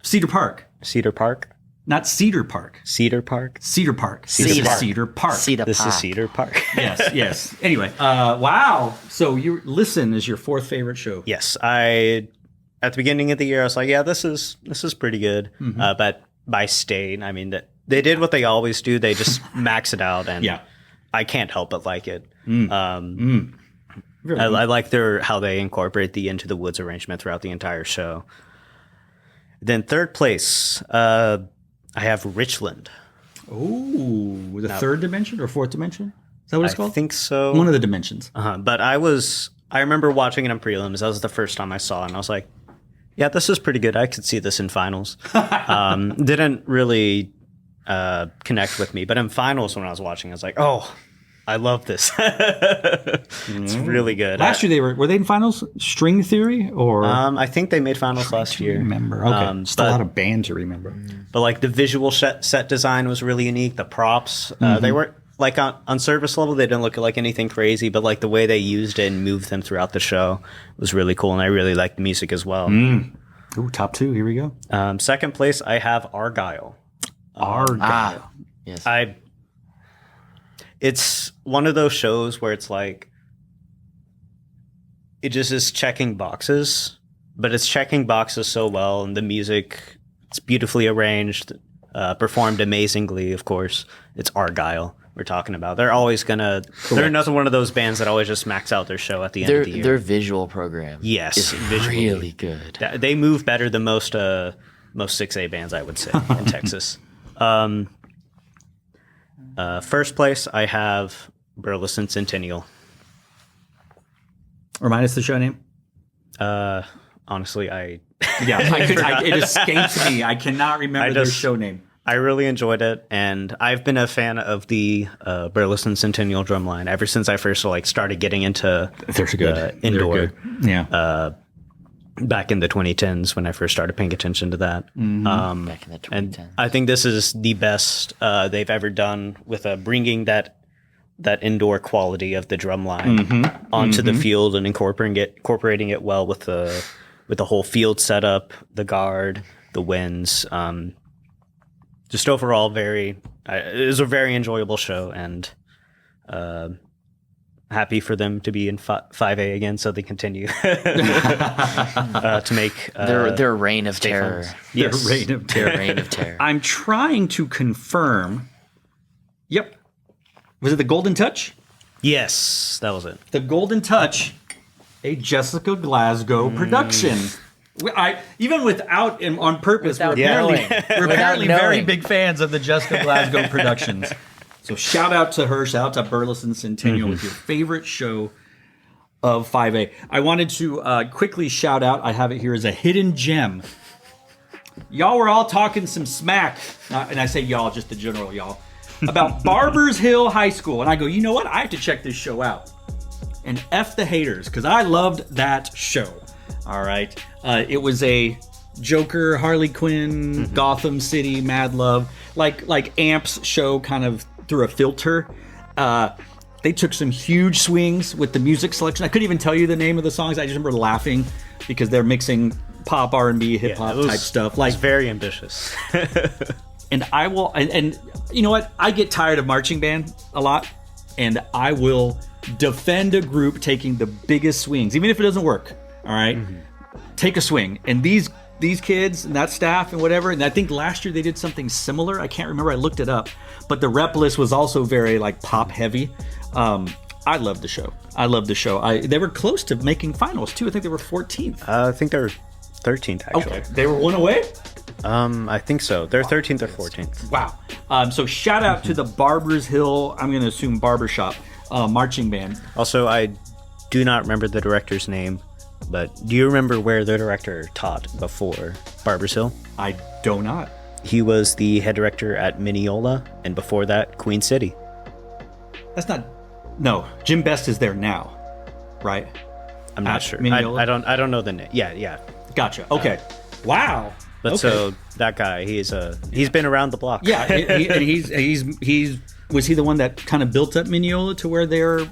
Cedar Park. Cedar Park. Not Cedar Park. Cedar Park. Cedar Park. Cedar Park. Cedar Park. Cedar This Park. is Cedar Park. Yes. Anyway, wow. So you Listen is your fourth favorite show. Yes, at the beginning of the year I was like, yeah, this is pretty good. But by state, I mean that they did what they always do. They just max it out, and I can't help but like it. I like how they incorporate the Into the Woods arrangement throughout the entire show. Then third place, I have Richland. Ooh, the third dimension or fourth dimension? Is that what it's called? I think so. One of the dimensions. But I remember watching it in prelims. That was the first time I saw it, and I was like, yeah, this is pretty good. I could see this in finals. Didn't really connect with me, but in finals when I was watching, I was like, oh, I love this. It's really good. Last year were they in finals? String Theory or I think they made finals last year. Remember? Okay, just a lot of band to remember. But like the visual set design was really unique. The props, they weren't like on surface level. They didn't look like anything crazy, but like the way they used it and moved them throughout the show was really cool. And I really liked the music as well. Ooh, top two. Here we go. Second place, I have Argyle. Yes. It's one of those shows where it's like, it just is checking boxes, but it's checking boxes so well, and the music, it's beautifully arranged, performed amazingly, of course. It's Argyle we're talking about. They're always gonna, they're another one of those bands that always just max out their show at the end of the year. Their visual program is really good. They move better than most 6A bands, I would say, in Texas. First place, I have Burleson Centennial. Remind us the show name. Honestly, it escapes me. I cannot remember their show name. I really enjoyed it, and I've been a fan of the Burleson Centennial drumline ever since I first started getting into indoor. Yeah. Back in the 2010s when I first started paying attention to that. Back in the 2010s. And I think this is the best they've ever done with bringing that indoor quality of the drum line onto the field and incorporating it well with the whole field setup, the guard, the winds. just overall, it was a very enjoyable show, and happy for them to be in 5A again, so they continue to make their reign of terror. Yes. Their reign of terror. Reign of terror. I'm trying to confirm. Yep. Was it the Golden Touch? Yes, that was it. The Golden Touch, a Jessica Glasgow production. Even without him on purpose, we're apparently very big fans of the Jessica Glasgow productions. So shout out to her, shout out to Burleson Centennial with your favorite show of 5A. I wanted to quickly shout out, I have it here as a hidden gem. Y'all were all talking some smack, and I say y'all, just the general y'all, about Barbers Hill High School. And I go, you know what? I have to check this show out. And F the haters, because I loved that show. All right. It was a Joker, Harley Quinn, Gotham City, Mad Love, like Amp's show kind of through a filter. They took some huge swings with the music selection. I couldn't even tell you the name of the songs. I just remember laughing because they're mixing pop, R&B, hip hop type stuff. It's very ambitious. And I will, and you know what? I get tired of marching band a lot, and I will defend a group taking the biggest swings, even if it doesn't work. All right, take a swing. And these kids and that staff and whatever, and I think last year they did something similar. I can't remember. I looked it up, but the rep list was also very like pop heavy. I loved the show. They were close to making finals too. I think they were 14th. I think they were 13th actually. Okay, they were one away. I think so. They're 13th or 14th. Wow. So shout out to the Barbers Hill, I'm going to assume barbershop, marching band. Also, I do not remember the director's name, but do you remember where the director taught before Barbers Hill? I do not. He was the head director at Mineola, and before that, Queen City. That's not... No, Jim Best is there now, right? I'm not sure. I don't know the name. Yeah. Gotcha. Okay. Wow. But so that guy, he's been around the block. Yeah, and he's was he the one that kind of built up Mineola to where they're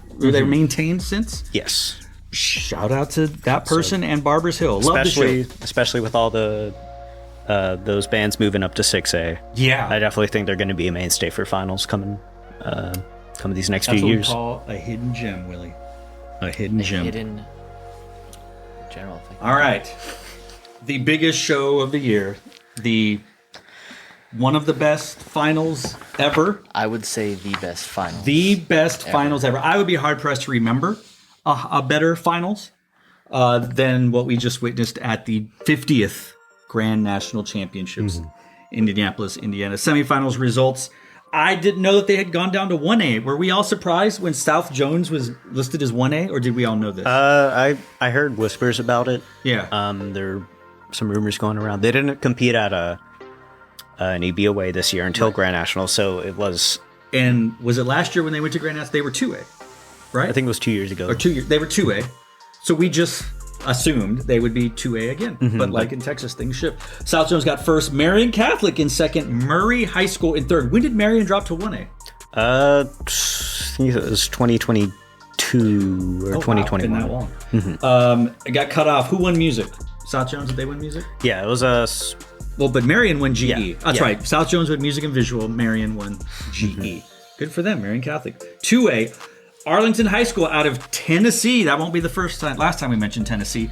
maintained since? Yes. Shout out to that person and Barbers Hill. Love the show. Especially with all the those bands moving up to 6A. Yeah, I definitely think they're going to be a mainstay for finals coming these next That's few what years. We call a hidden gem, Willie. A hidden gem. Hidden general thing. All right. The biggest show of the year, one of the best finals ever. I would say the best finals. The best finals ever. I would be hard pressed to remember a better finals than what we just witnessed at the 50th Grand National Championships, Indianapolis, Indiana. Semifinals results. I didn't know that they had gone down to 1A. Were we all surprised when South Jones was listed as 1A, or did we all know this? I heard whispers about it. Yeah. There are some rumors going around. They didn't compete at an BOA this year until Grand National, so it was... And was it last year when they went to Grand National? They were 2A, right? I think it was 2 years ago. Or 2 years. They were 2A. So we just assumed they would be 2A again. But like in Texas, things shift. South Jones got first. Marion Catholic in second. Murray High School in third. When did Marion drop to 1A? I think it was 2022 or 2021. Wow, been that long. It got cut off. Who won music? South Jones, did they win music? Yeah, it was Well, but Marion won GE. Yeah, That's right. South Jones won music and visual. Marion won GE. Good for them, Marion Catholic. 2A, Arlington High School out of Tennessee. That won't be the last time we mentioned Tennessee.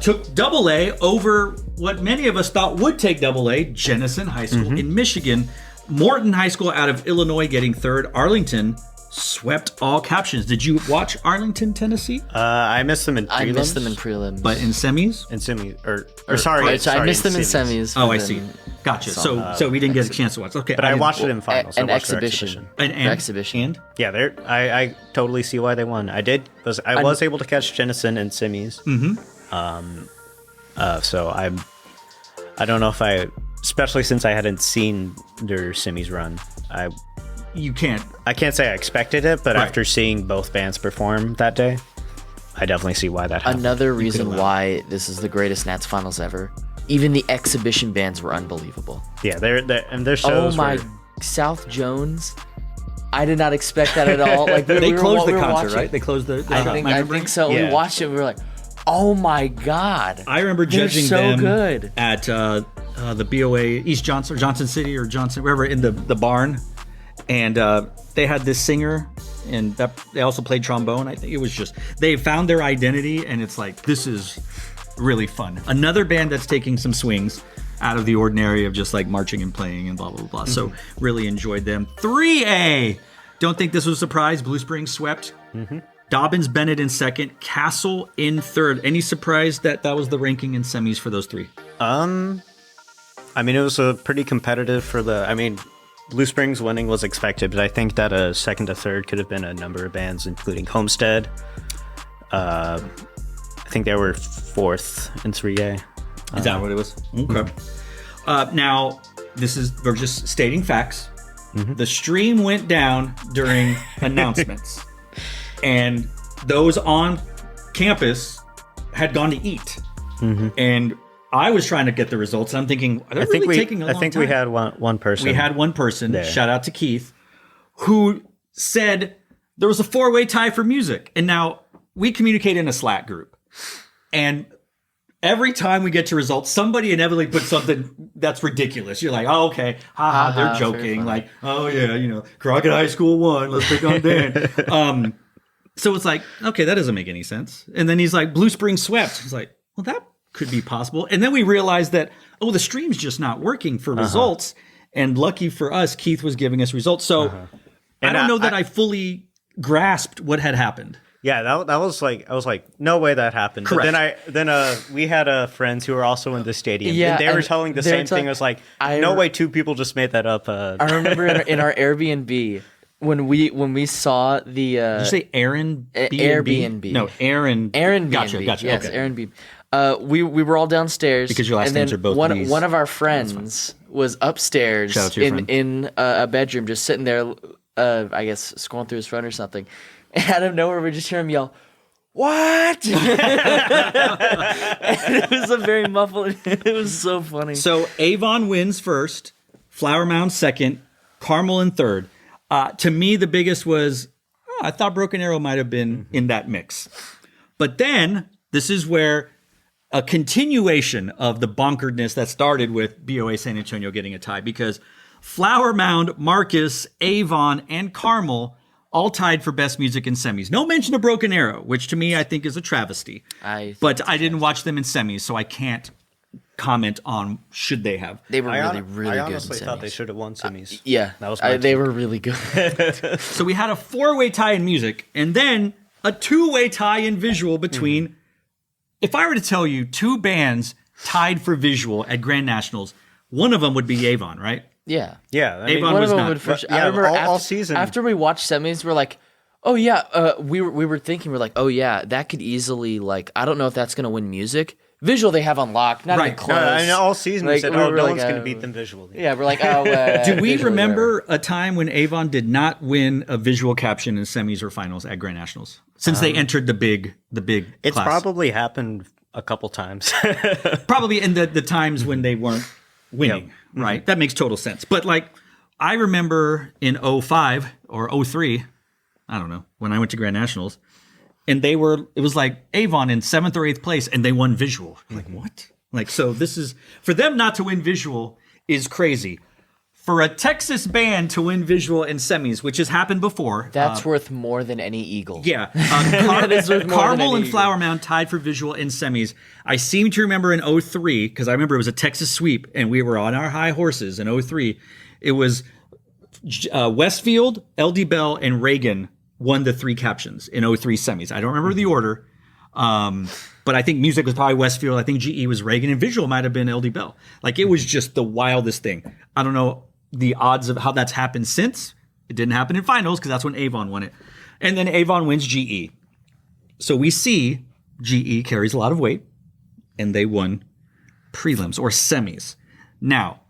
Took AA over what many of us thought would take AA, Jenison High School in Michigan. Morton High School out of Illinois getting third. Arlington swept all captions. Did you watch Arlington, Tennessee? I missed them in prelims. But in semis? In semis. Sorry, I missed them in semis. Oh, I see. Gotcha. So we didn't get a chance to watch. Okay, but I watched it in finals. An exhibition. An exhibition. And? Yeah, I totally see why they won. I was able to catch Jenison in semis. So I don't know if especially since I hadn't seen their semis run. I can't say I expected it, but after seeing both bands perform that day, I definitely see why that happened. Another reason why this is the greatest Nats finals ever. Even the exhibition bands were unbelievable. Yeah, and their shows. Oh my, South Jones! I did not expect that at all. Like they closed the concert, right? They closed the. I think so. Yeah. We watched it. We were like, oh my god! I remember judging them good at the BOA East Johnson or Johnson City or Johnson, wherever, in the barn. And they had this singer, and they also played trombone. I think it was just, they found their identity, and it's like, this is really fun. Another band that's taking some swings out of the ordinary of just like marching and playing and blah, blah, blah. So really enjoyed them. 3A. Don't think this was a surprise. Blue Springs swept. Dobbins Bennett in second. Castle in third. Any surprise that was the ranking in semis for those three? I mean, it was a pretty competitive Blue Springs winning was expected, but I think that a second to third could have been a number of bands, including Homestead. I think they were fourth in 3A. Is that what it was? Okay. Now, we're just stating facts. The stream went down during announcements, and those on campus had gone to eat. And I was trying to get the results. And I'm thinking, are they really taking a long time? I think we had one person. We had one person, there. Shout out to Keith, who said there was a 4-way tie for music. And now we communicate in a Slack group. And every time we get to results, somebody inevitably puts something that's ridiculous. You're like, oh, okay. They're joking. Like, oh, yeah, Crockett High School won. Let's pick on Dan. So it's like, okay, that doesn't make any sense. And then he's like, Blue Springs swept. It's like, well, that could be possible. And then we realized that, the stream's just not working for results. And lucky for us, Keith was giving us results. So I don't know that I fully grasped what had happened. Yeah, that was like, I was like, no way that happened. Correct. But then we had friends who were also in the stadium. Yeah, and they were telling the same thing. I was like, no way, two people just made that up. I remember in our Airbnb when we saw the. Did you say Aaron? Airbnb. No, Aaron. Gotcha. Yes, okay. Airbnb. We were all downstairs because your last names are both these. One of our friends was upstairs in a bedroom, just sitting there, I guess scrolling through his phone or something. And out of nowhere, we just hear him yell, "What?" And it was a very muffled. It was so funny. So Avon wins first, Flower Mound second, Carmel in third. To me, the biggest was I thought Broken Arrow might have been in that mix, but then this is where a continuation of the bonkeredness that started with BOA San Antonio getting a tie, because Flower Mound, Marcus, Avon, and Carmel all tied for best music in semis. No mention of Broken Arrow, which to me I think is a travesty. But I didn't watch them in semis, so I can't comment on should they have. They were really good. I honestly thought they should have won semis. Yeah, that was they were really good. So we had a 4-way tie in music, and then a 2-way tie in visual between. If I were to tell you two bands tied for visual at Grand Nationals, one of them would be Avon, right? Yeah. Yeah. Avon was not. I remember all season. After we watched semis, we're like, oh, yeah. We were thinking, we're like, oh, yeah, that could easily, like, I don't know if that's going to win music. Visual they have unlocked, not even close. I know all season we said, no one's going to beat them visually. Yeah, we're like, do we remember a time when Avon did not win a visual caption in semis or finals at Grand Nationals? Since they entered the big It's class. Probably happened a couple times. Probably in the times when they weren't winning, right? That makes total sense. But like, I remember in 05 or 03, I don't know, when I went to Grand Nationals, and it was like Avon in 7th or 8th place, and they won visual. I'm like, what? Like, so this is, for them not to win visual is crazy. For a Texas band to win visual in semis, which has happened before. That's worth more than any Eagle. Yeah. Carmel and Flower Mound tied for visual in semis. I seem to remember in 03, because I remember it was a Texas sweep, and we were on our high horses in 03. It was Westfield, LD Bell, and Reagan won the 3 captions in 03 semis. I don't remember the order, but I think music was probably Westfield. I think GE was Reagan, and visual might have been LD Bell. Like, it was just the wildest thing. I don't know the odds of how that's happened since. It didn't happen in finals because that's when Avon won it. And then Avon wins GE. So we see GE carries a lot of weight, and they won prelims or semis. Now,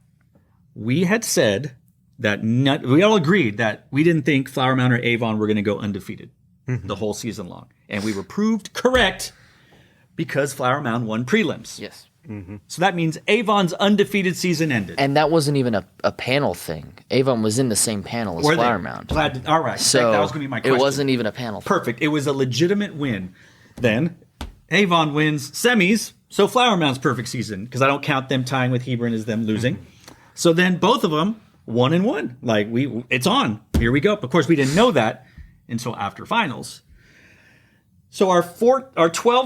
we had said that we all agreed that we didn't think Flower Mound or Avon were going to go undefeated the whole season long. And we were proved correct because Flower Mound won prelims. Yes. So that means Avon's undefeated season ended. And that wasn't even a panel thing. Avon was in the same panel as Flower Mound. All right. So that was going to be my question. It wasn't even a panel thing. Perfect. It was a legitimate win. Then Avon wins semis, So Flower Mound's perfect season because I don't count them tying with Hebron as them losing. So then both of them 1-1. Like it's on. Here we go. Of course, we didn't know that until after finals. So our 12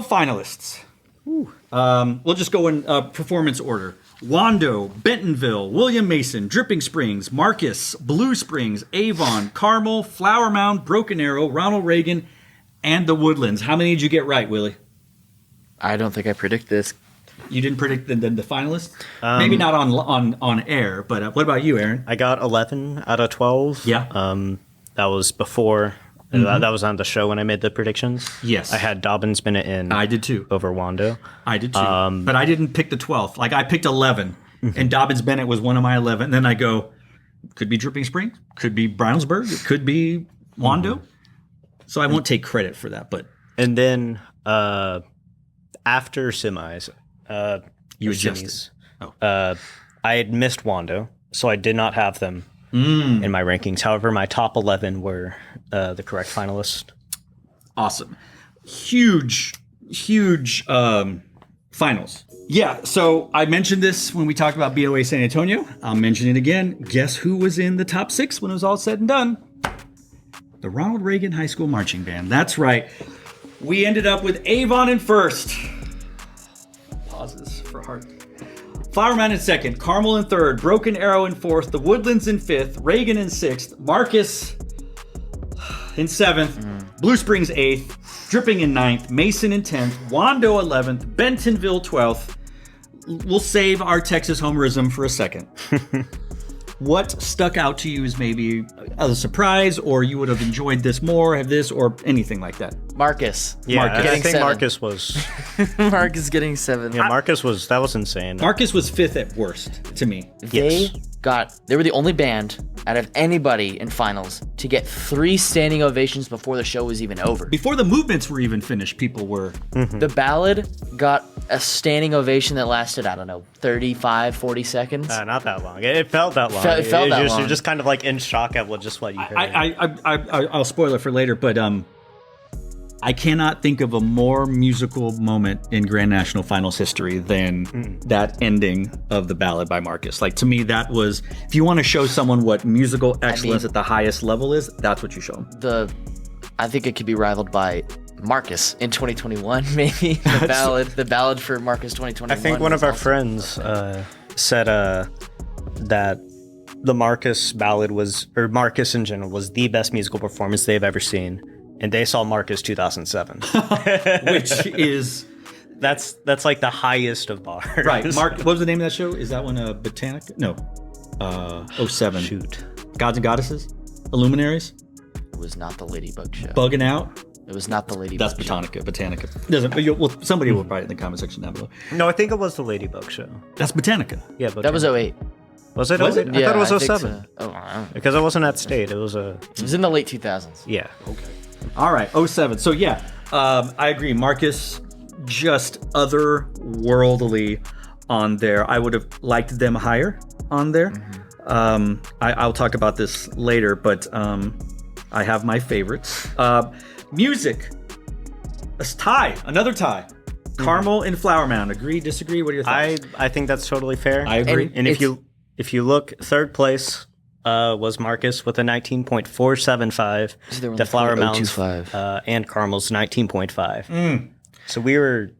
finalists. We'll just go in performance order. Wando, Bentonville, William Mason, Dripping Springs, Marcus, Blue Springs, Avon, Carmel, Flower Mound, Broken Arrow, Ronald Reagan, and the Woodlands. How many did you get right, Willie? I don't think I predict this. You didn't predict the finalists? Maybe not on air, but what about you, Aaron? I got 11 out of 12. Yeah. That was before. That was on the show when I made the predictions. Yes. I had Dobbins Bennett in. I did too. Over Wando. I did too. But I didn't pick the 12th. Like I picked 11, and Dobbins Bennett was one of my 11. And then I go, could be Dripping Springs, could be Brownsburg, it could be Wando. So I won't take credit for that. But and then after semis, you adjusted. Semis, I had missed Wando, so I did not have them in my rankings. However, my top 11 were the correct finalists. Awesome. Huge finals. Yeah, so I mentioned this when we talked about BOA San Antonio. I'll mention it again. Guess who was in the top 6 when it was all said and done? The Ronald Reagan High School Marching Band. That's right. We ended up with Avon in first. Pauses for heart. Flower Mound in second, Carmel in third, Broken Arrow in fourth, the Woodlands in fifth, Reagan in sixth, Marcus in seventh, Blue Springs eighth, Dripping in ninth, Mason in 10th, Wando 11th, Bentonville 12th. We'll save our Texas homerism for a second. What stuck out to you as maybe a surprise, or you would have enjoyed this more, have this, or anything like that? Marcus. Yeah, Marcus. I think 7. Marcus was. Marcus getting 7. Yeah, Marcus was. That was insane. Marcus was fifth at worst to me. They were the only band out of anybody in finals to get 3 standing ovations before the show was even over. Before the movements were even finished, people were. The ballad got a standing ovation that lasted, I don't know, 35, 40 seconds. Not that long. It felt that long. It felt that long. You're just kind of like in shock at what you heard. I'll spoil it for later, but I cannot think of a more musical moment in Grand National Finals history than that ending of the ballad by Marcus. Like, to me, that was, if you want to show someone what musical excellence at the highest level is, that's what you show them. I think it could be rivaled by Marcus in 2021, maybe. The ballad for Marcus 2021. I think one of our friends said that the Marcus ballad or Marcus in general, was the best musical performance they've ever seen. And they saw Marcus 2007. Which is... That's like the highest of bars. Right. Mark, what was the name of that show? Is that one Botanica? No. 07. Shoot. Gods and Goddesses? Illuminaries? It was not the Ladybug show. Bugging Out? It was not the Ladybug That's Botanica. Botanica. Doesn't. Somebody will write it in the comment section down below. No, I think it was the Ladybug show. That's Botanica. Yeah, Botanica. That was 08. Was it? Was it? I thought it was I think 07. so. Oh, I don't know. Because I wasn't at state. It was It was in the late 2000s. Yeah. Okay. All right, 07. So yeah, I agree. Marcus, just otherworldly on there. I would have liked them higher on there. I'll talk about this later, but I have my favorites. Music, another tie. Carmel and Flower Mound. Agree, disagree? What are your thoughts? I think that's totally fair. I agree. And if you look, third place was Marcus with a 19.475. So the Flower Mound's 0.025. and Carmel's 19.5. So we were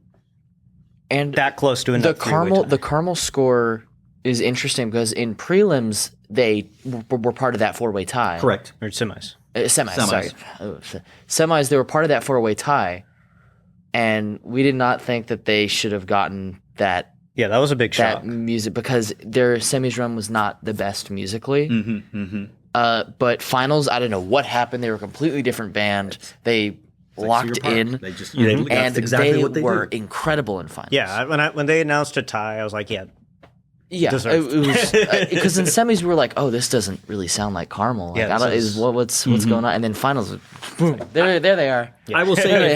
that close to the Carmel score is interesting because in prelims they were part of that 4-way tie. Correct. Or semis. Semis. Sorry. Semis. They were part of that 4-way tie, and we did not think that they should have gotten that. Yeah, that was a big shock. That music, because their semis run was not the best musically. But finals, I don't know what happened. They were a completely different band. They locked in. They just and exactly they what they were do. incredible in finals. Yeah, when they announced a tie, I was like, yeah. Yeah, it was because in semis we were like, "Oh, this doesn't really sound like Carmel." Like, Yeah, what's going on? And then finals, boom, there they are. Yeah. I will say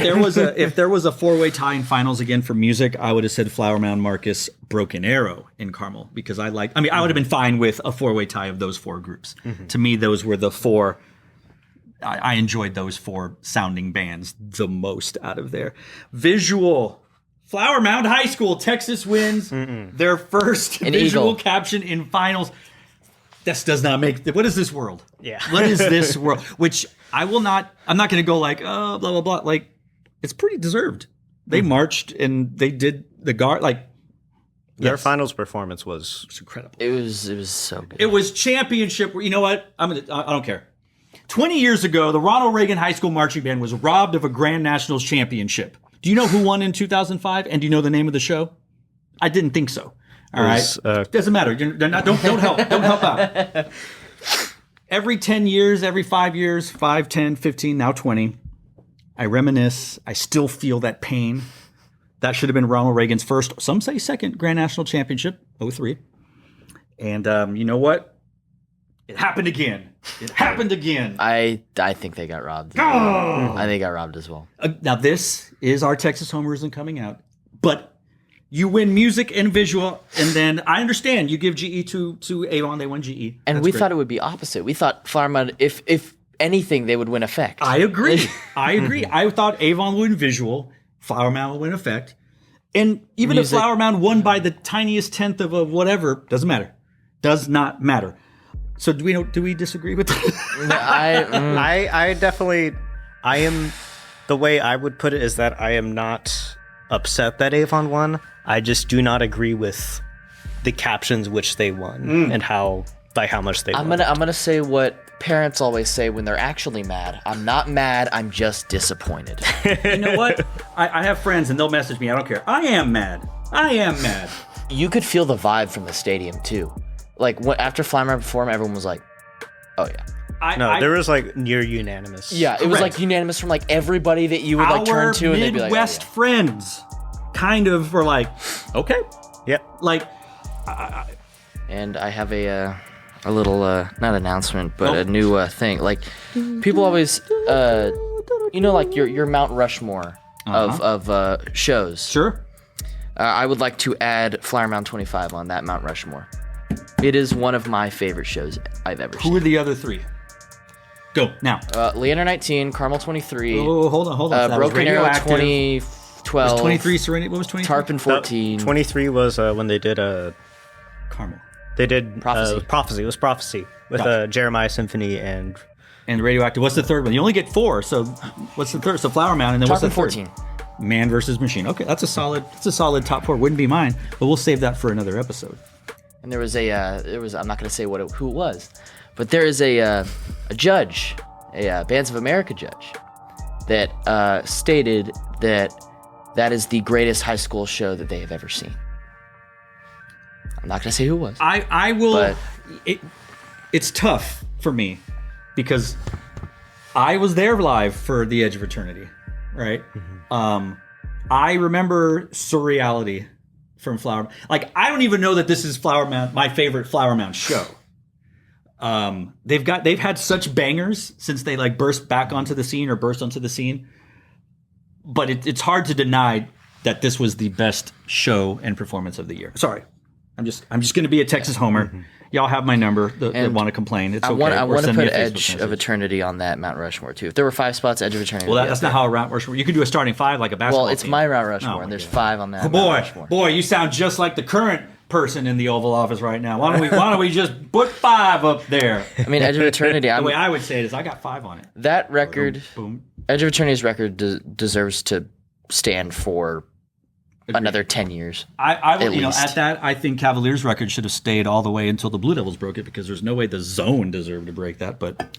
if there was a 4-way tie in finals again for music, I would have said Flower Mound, Marcus, Broken Arrow in Carmel because I would have been fine with a 4-way tie of those 4 groups. To me, those were the 4. I enjoyed those 4 sounding bands the most out of there. Visual Flower Mound High School, Texas wins their first An visual eagle. caption in finals. This does not make. What is this world? Yeah. What is this world? Which I'm not going to go like, oh, blah, blah, blah. Like, it's pretty deserved. They marched and they did the guard. Like, Their finals performance was incredible. It was so good. It was championship. You know what? I don't care. 20 years ago, the Ronald Reagan High School Marching Band was robbed of a Grand Nationals championship. Do you know who won in 2005? And do you know the name of the show? I didn't think so. All right. Doesn't matter. They're not, don't help. Don't help out. Every 10 years, every 5 years, 5, 10, 15, now 20, I reminisce. I still feel that pain. That should have been Ronald Reagan's first, some say second, Grand National Championship, 03. And you know what? It happened again. It happened again. I think they got robbed. I think they got robbed as well. Now, this is our Texas homerism coming out. But you win music and visual, and then I understand you give GE to Avon. They won GE. And That's we great. thought it would be opposite. We thought Flower Mound, if anything, they would win effect. I agree. I thought Avon would win visual, Flower Mound would win effect. And even Music. if Flower Mound won by the tiniest tenth of a whatever, doesn't matter. Does not matter. So do we disagree with that? I definitely am the way I would put it is that I am not upset that Avon won. I just do not agree with the captions which they won and by how much they won. I'm gonna say what parents always say when they're actually mad. I'm not mad, I'm just disappointed. You know what? I have friends and they'll message me. I don't care. I am mad. You could feel the vibe from the stadium too. Like after Flower Mound performed, everyone was like, "Oh yeah." There was like near unanimous. Yeah, it was Correct. like unanimous from like everybody that you would like Our turn to, and they'd be like, Midwest "Oh, friends kind of were like, okay. Yep. Like, yeah." And I have a little not announcement, but a new thing. Like people always, like your Mount Rushmore of shows. sure. I would like to add Flower Mound 25 on that Mount Rushmore. It is one of my favorite shows I've ever Who seen. are the other three? Go now. Leander 19, Carmel 23, Oh, hold on. That was Broken Arrow Radioactive. 2012, Was 23 Serenity? What was 23? Tarpon 14. 23 was when they did Carmel. Prophecy. Prophecy. It was Prophecy with Gotcha. Jeremiah Symphony and Radioactive. What's the third one? You only get 4. So what's the third? So Flower Mound, and then Tarpon what's the third? 14. Man versus Machine. Okay, that's a solid top 4. Wouldn't be mine, but we'll save that for another episode. And there was I'm not going to say who it was, but there is a judge, a Bands of America judge, that stated that is the greatest high school show that they have ever seen. I'm not going to say who it was. I will. But- It's tough for me because I was there live for The Edge of Eternity, right? I remember Surreality from Flower. Like, I don't even know that this is Flower Mound, my favorite Flower Mound show. They've had such bangers since they like burst onto the scene, but it's hard to deny that this was the best show and performance of the year. Sorry, I'm just going to be a Texas homer. Y'all have my number that want to complain. It's okay. I Or want to send me put a Facebook Edge of message. Eternity on that Mount Rushmore too. If there were 5 spots, Edge of Eternity. Well, would be that's up not there. how a Mount Rushmore. You could do a starting 5 like a basketball Well, it's team. my Mount Rushmore, my and there's God. 5 on that. Mount Boy, Rushmore. you sound just like the current person in the Oval Office right now. Why don't we just put 5 up there? I mean, Edge of Eternity. The way I would say it is, I got 5 on it. That record, Boom. Edge of Eternity's record deserves to stand for another 10 years. I will, At least. at that, I think Cavaliers' record should have stayed all the way until the Blue Devils broke it because there's no way the Zone deserved to break that. But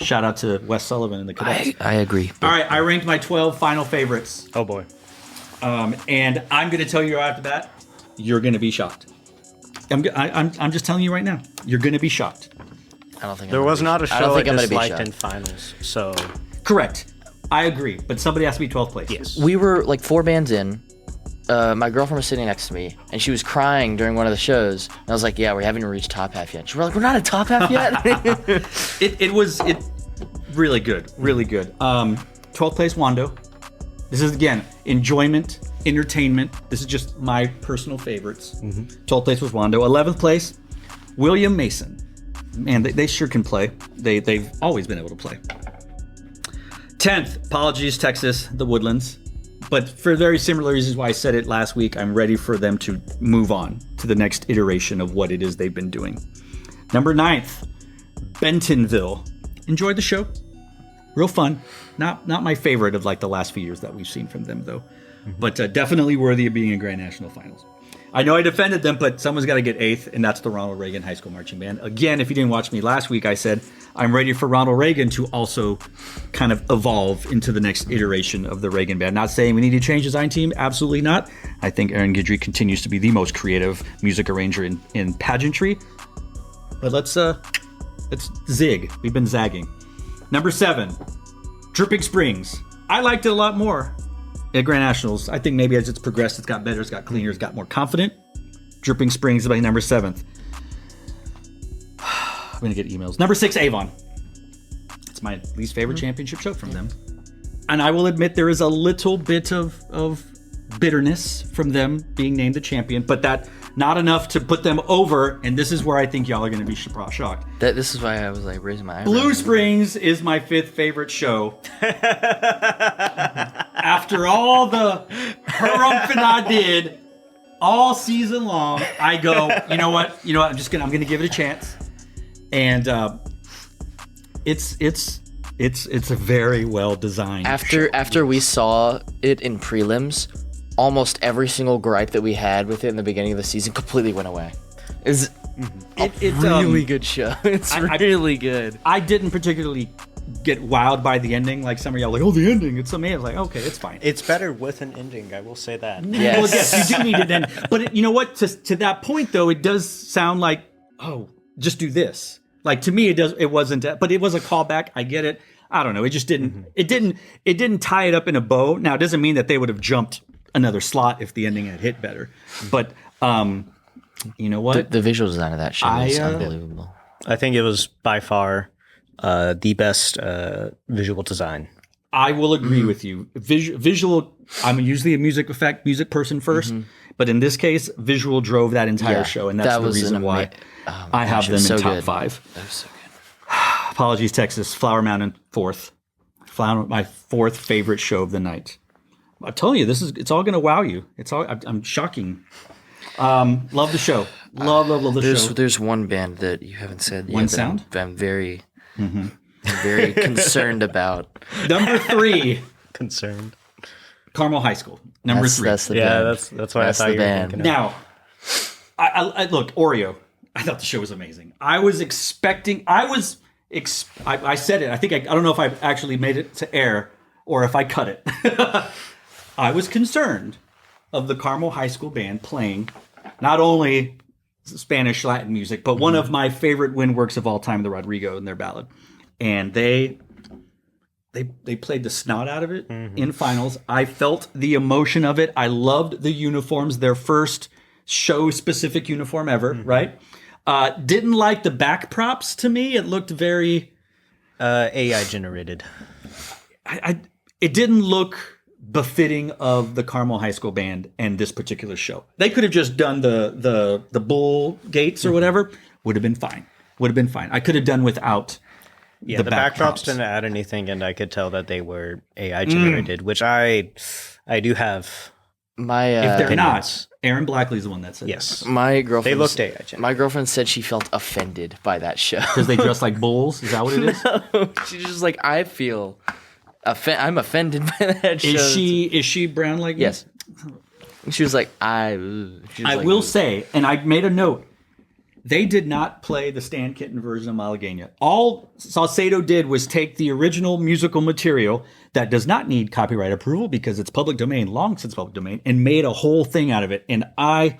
shout out to Wes Sullivan and the Cadets. I agree. All right, I ranked my 12 final favorites, oh boy. and I'm going to tell you right after that, you're going to be shocked. I'm just telling you right now, you're going to be shocked. I don't think There was not a I don't show I think I'm gonna be disliked shocked. in finals, so Correct. I agree, but somebody has to be 12th place. yes. We were like 4 bands in. My girlfriend was sitting next to me, and she was crying during one of the shows. And I was like, "Yeah, we haven't reached top half yet." She was like, "We're not at top half yet." It was really good, really good. 12th place Wando. This is again enjoyment, entertainment. This is just my personal favorites. 12th place was Wando. 11th place, William Mason. Man, they sure can play. They've always been able to play. 10th, Apologies, Texas, the Woodlands. But for very similar reasons why I said it last week, I'm ready for them to move on to the next iteration of what it is they've been doing. Number 9th, Bentonville. Enjoyed the show. Real fun. Not my favorite of like the last few years that we've seen from them though. But definitely worthy of being in Grand National Finals. I know I defended them, but someone's got to get 8th, and that's the Ronald Reagan High School Marching Band. Again, if you didn't watch me last week, I said I'm ready for Ronald Reagan to also kind of evolve into the next iteration of the Reagan Band. Not saying we need to change design team, absolutely not. I think Aaron Guidry continues to be the most creative music arranger in pageantry. But let's zig. We've been zagging. Number 7, Dripping Springs. I liked it a lot more at Grand Nationals. I think maybe as it's progressed, it's got better, it's got cleaner, it's got more confident. Dripping Springs is my number 7th. I'm going to get emails. Number 6, Avon. It's my least favorite championship show from them. And I will admit there is a little bit of bitterness from them being named the champion, but that not enough to put them over, and this is where I think y'all are going to be shocked. This is why I was like raising my eyebrows. Blue Springs is my 5th favorite show. After all the harumphing I did all season long, I go, you know what? I'm going to give it a chance. And it's a very well designed. After we saw it in prelims, almost every single gripe that we had with it in the beginning of the season completely went away. It's a really good show. It's really good. I didn't particularly get wowed by the ending. Like some of y'all, like, oh, the ending, it's amazing. I was like, okay, it's fine. It's better with an ending. I will say that. Yes. Well, yes, you do need an ending. But you know what? To that point, though, it does sound like, oh, just do this. Like to me, it wasn't. But it was a callback. I get it. I don't know. It just didn't. It didn't tie it up in a bow. Now, it doesn't mean that they would have jumped another slot if the ending had hit better. But you know what? The visual design of that show is unbelievable. I think it was by far the best visual design. I will agree with you. Visual. I'm usually a music person first, but in this case, visual drove that entire show, and that's the reason why I have them in top 5. That was so good. Apologies, Texas. Flower Mountain 4th. My 4th favorite show of the night. I'm telling you, it's all going to wow you. I'm shocking. Love the show. Love the show. There's one band that you haven't said yet. One sound? I'm very, very concerned about. Number 3. Concerned. Carmel High School. Number 3. That's the band. That's why I thought you were thinking of. Now, I look, Oreo. I thought the show was amazing. I was expecting. I said it. I don't know if I actually made it to air or if I cut it. I was concerned of the Carmel High School band playing not only Spanish Latin music, but one of my favorite wind works of all time, the Rodrigo and their ballad. And they played the snot out of it in finals. I felt the emotion of it. I loved the uniforms, their first show-specific uniform ever, right? Didn't like the back props to me. It looked very... AI generated. It didn't look befitting of the Carmel High School band and this particular show. They could have just done the bull gates or whatever. Would have been fine. I could have done without the backdrops didn't add anything, and I could tell that they were AI generated, which I do have. My if they're not, Aaron Blackley's the one that said yes. That. My girlfriend. They looked AI generated. My girlfriend said she felt offended by that show because they dress like bulls. Is that what it is? No, she's just like, I feel. I'm offended by that show. Is she brown like me? Yes. She was like, I will say, and I made a note, they did not play the Stan Kenton version of Malagueña. All Salcedo did was take the original musical material that does not need copyright approval because it's public domain, long since public domain, and made a whole thing out of it. And I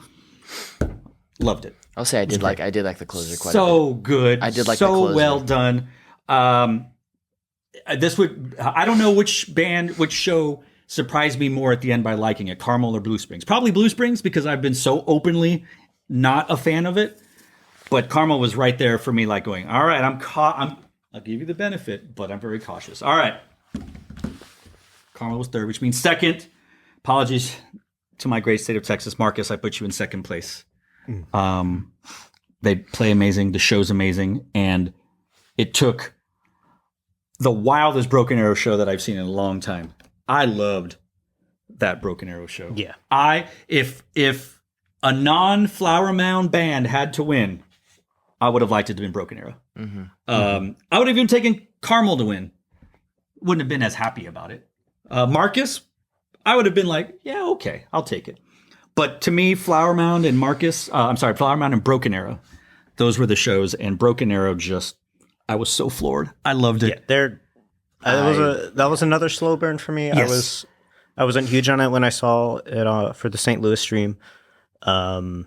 loved it. I'll say I did like the closer quite a bit. So good. I did like so the closer. Well done. I don't know which show surprised me more at the end by liking it, Carmel or Blue Springs. Probably Blue Springs because I've been so openly not a fan of it. But Carmel was right there for me, like going, all right, I'll give you the benefit, but I'm very cautious. All right. Carmel was 3rd, which means 2nd. Apologies to my great state of Texas. Marcus, I put you in 2nd place. They play amazing. The show's amazing. And it took the wildest Broken Arrow show that I've seen in a long time. I loved that Broken Arrow show. Yeah. If a non-Flower Mound band had to win, I would have liked it to have been Broken Arrow. I would have even taken Carmel to win. Wouldn't have been as happy about it. Marcus, I would have been like, yeah, okay, I'll take it. But to me, Flower Mound and Flower Mound and Broken Arrow, those were the shows. And Broken Arrow I was so floored. I loved it. Yeah, that was another slow burn for me. Yes. I wasn't huge on it when I saw it for the St. Louis stream. But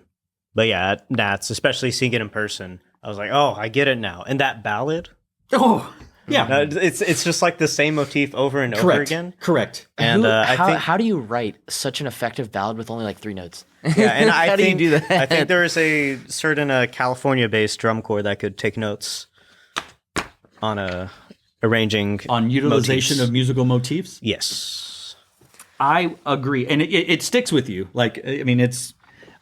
yeah, at Nats, especially seeing it in person, I was like, oh, I get it now. And that ballad. Oh, yeah. It's just like the same motif over and over again. Correct. And how do you write such an effective ballad with only like 3 notes? Yeah, and How do you do that? I think there is a certain California-based drum corps that could take notes on arranging on utilization motifs. of musical motifs. Yes, I agree, and it sticks with you. Like, I mean,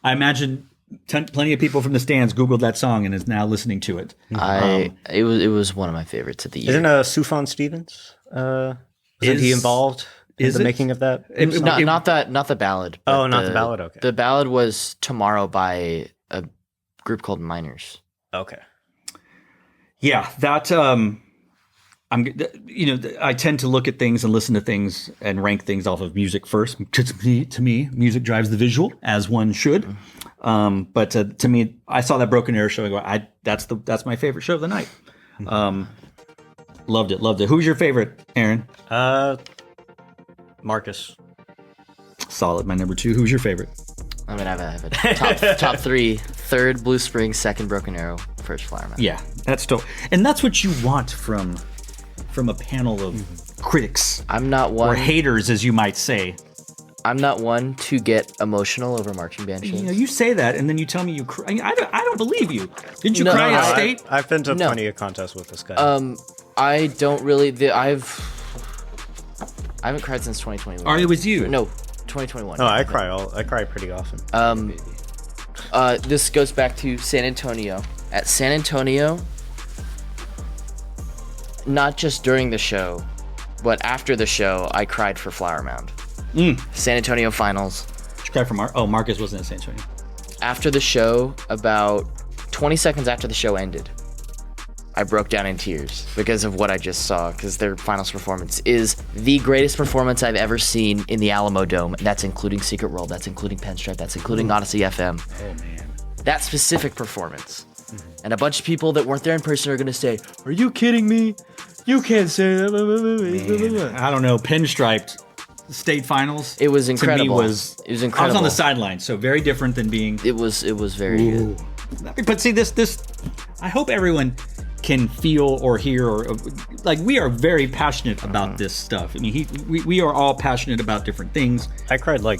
I imagine plenty of people from the stands Googled that song and is now listening to it. It was one of my favorites of the year. Isn't Sufjan Stevens? Isn't he involved in the making of that? Not the ballad. Oh, not the ballad. Okay, the ballad was "Tomorrow" by a group called Miners. Okay. Yeah, that I tend to look at things and listen to things and rank things off of music first. To me, music drives the visual, as one should. But to me, I saw that Broken Arrow show and go, that's my favorite show of the night. Loved it. Who's your favorite, Aaron? Marcus. Solid, my number 2. Who's your favorite? I mean, I have a top 3. Third, Blue Spring. Second, Broken Arrow. First, Flower Mound. Yeah, that's dope. And that's what you want from a panel of critics. I'm not one. Or haters, as you might say. I'm not one to get emotional over marching band shows. You say that, and then you tell me you cry. I don't believe you. Didn't you cry at State? I've been to plenty of contests with this guy. I don't really. I haven't cried since 2021. Or it was you? No, 2021. No, I cry pretty often. This goes back to San Antonio. At San Antonio, not just during the show, but after the show, I cried for Flower Mound. San Antonio finals. Did you cry for Marcus wasn't at San Antonio. After the show, about 20 seconds after the show ended, I broke down in tears because of what I just saw, because their finals performance is the greatest performance I've ever seen in the Alamo Dome. That's including Secret World, that's including Penstripe, that's including Odyssey FM. Oh, man. That specific performance. And a bunch of people that weren't there in person are going to say, "Are you kidding me? You can't say that." Man, I don't know. Pinstriped State finals. It was incredible. To me it was incredible. I was on the sideline, so very different than being. It was very good. But see, this. I hope everyone can feel or hear or like we are very passionate about this stuff. I mean, we are all passionate about different things. I cried like.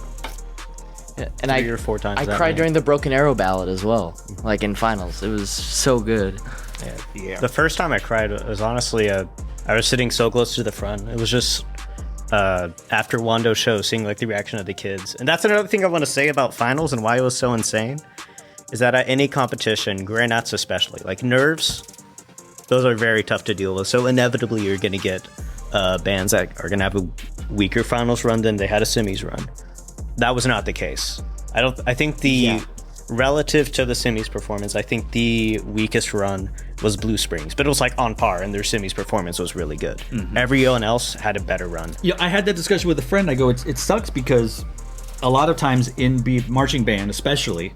And 3 or 4 times. I cried during the Broken Arrow ballad as well, like in finals. It was so good. Yeah. The first time I cried was honestly, I was sitting so close to the front. It was just after Wando's show, seeing like the reaction of the kids. And that's another thing I want to say about finals and why it was so insane, is that at any competition, Grand Nats especially, like nerves, those are very tough to deal with. So inevitably you're going to get bands that are going to have a weaker finals run than they had a semis run. That was not the case. I think relative to the semis performance, I think the weakest run was Blue Springs, but it was like on par, and their semis performance was really good. Everyone else had a better run. Yeah, I had that discussion with a friend. I go, it sucks because a lot of times in marching band, especially,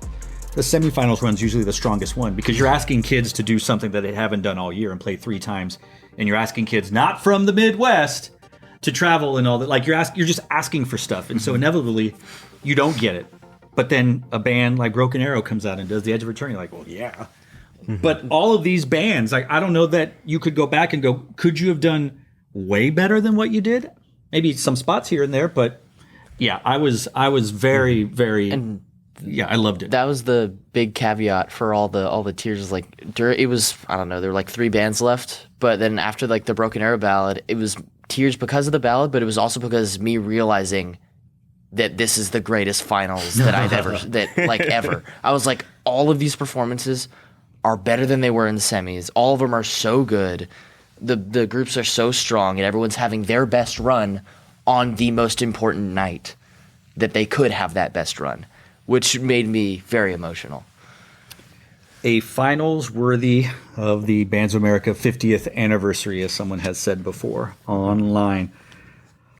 the semifinals run's usually the strongest one because you're asking kids to do something that they haven't done all year and play 3 times, and you're asking kids not from the Midwest to travel and all that. Like you're just asking for stuff, and so inevitably you don't get it. But then a band like Broken Arrow comes out and does The Edge of Return. You're like, well, yeah. But all of these bands, like I don't know that you could go back and go, could you have done way better than what you did? Maybe some spots here and there, but yeah, I was very, very. Yeah, I loved it. That was the big caveat for all the tears. Like it was, I don't know, there were like 3 bands left, but then after like the Broken Arrow ballad, it was tears because of the ballad, but it was also because me realizing that this is the greatest finals that I've ever. I was like, all of these performances are better than they were in the semis. All of them are so good. The groups are so strong, and everyone's having their best run on the most important night. that they could have that best run, which made me very emotional. A finals worthy of the Bands of America 50th anniversary, as someone has said before online.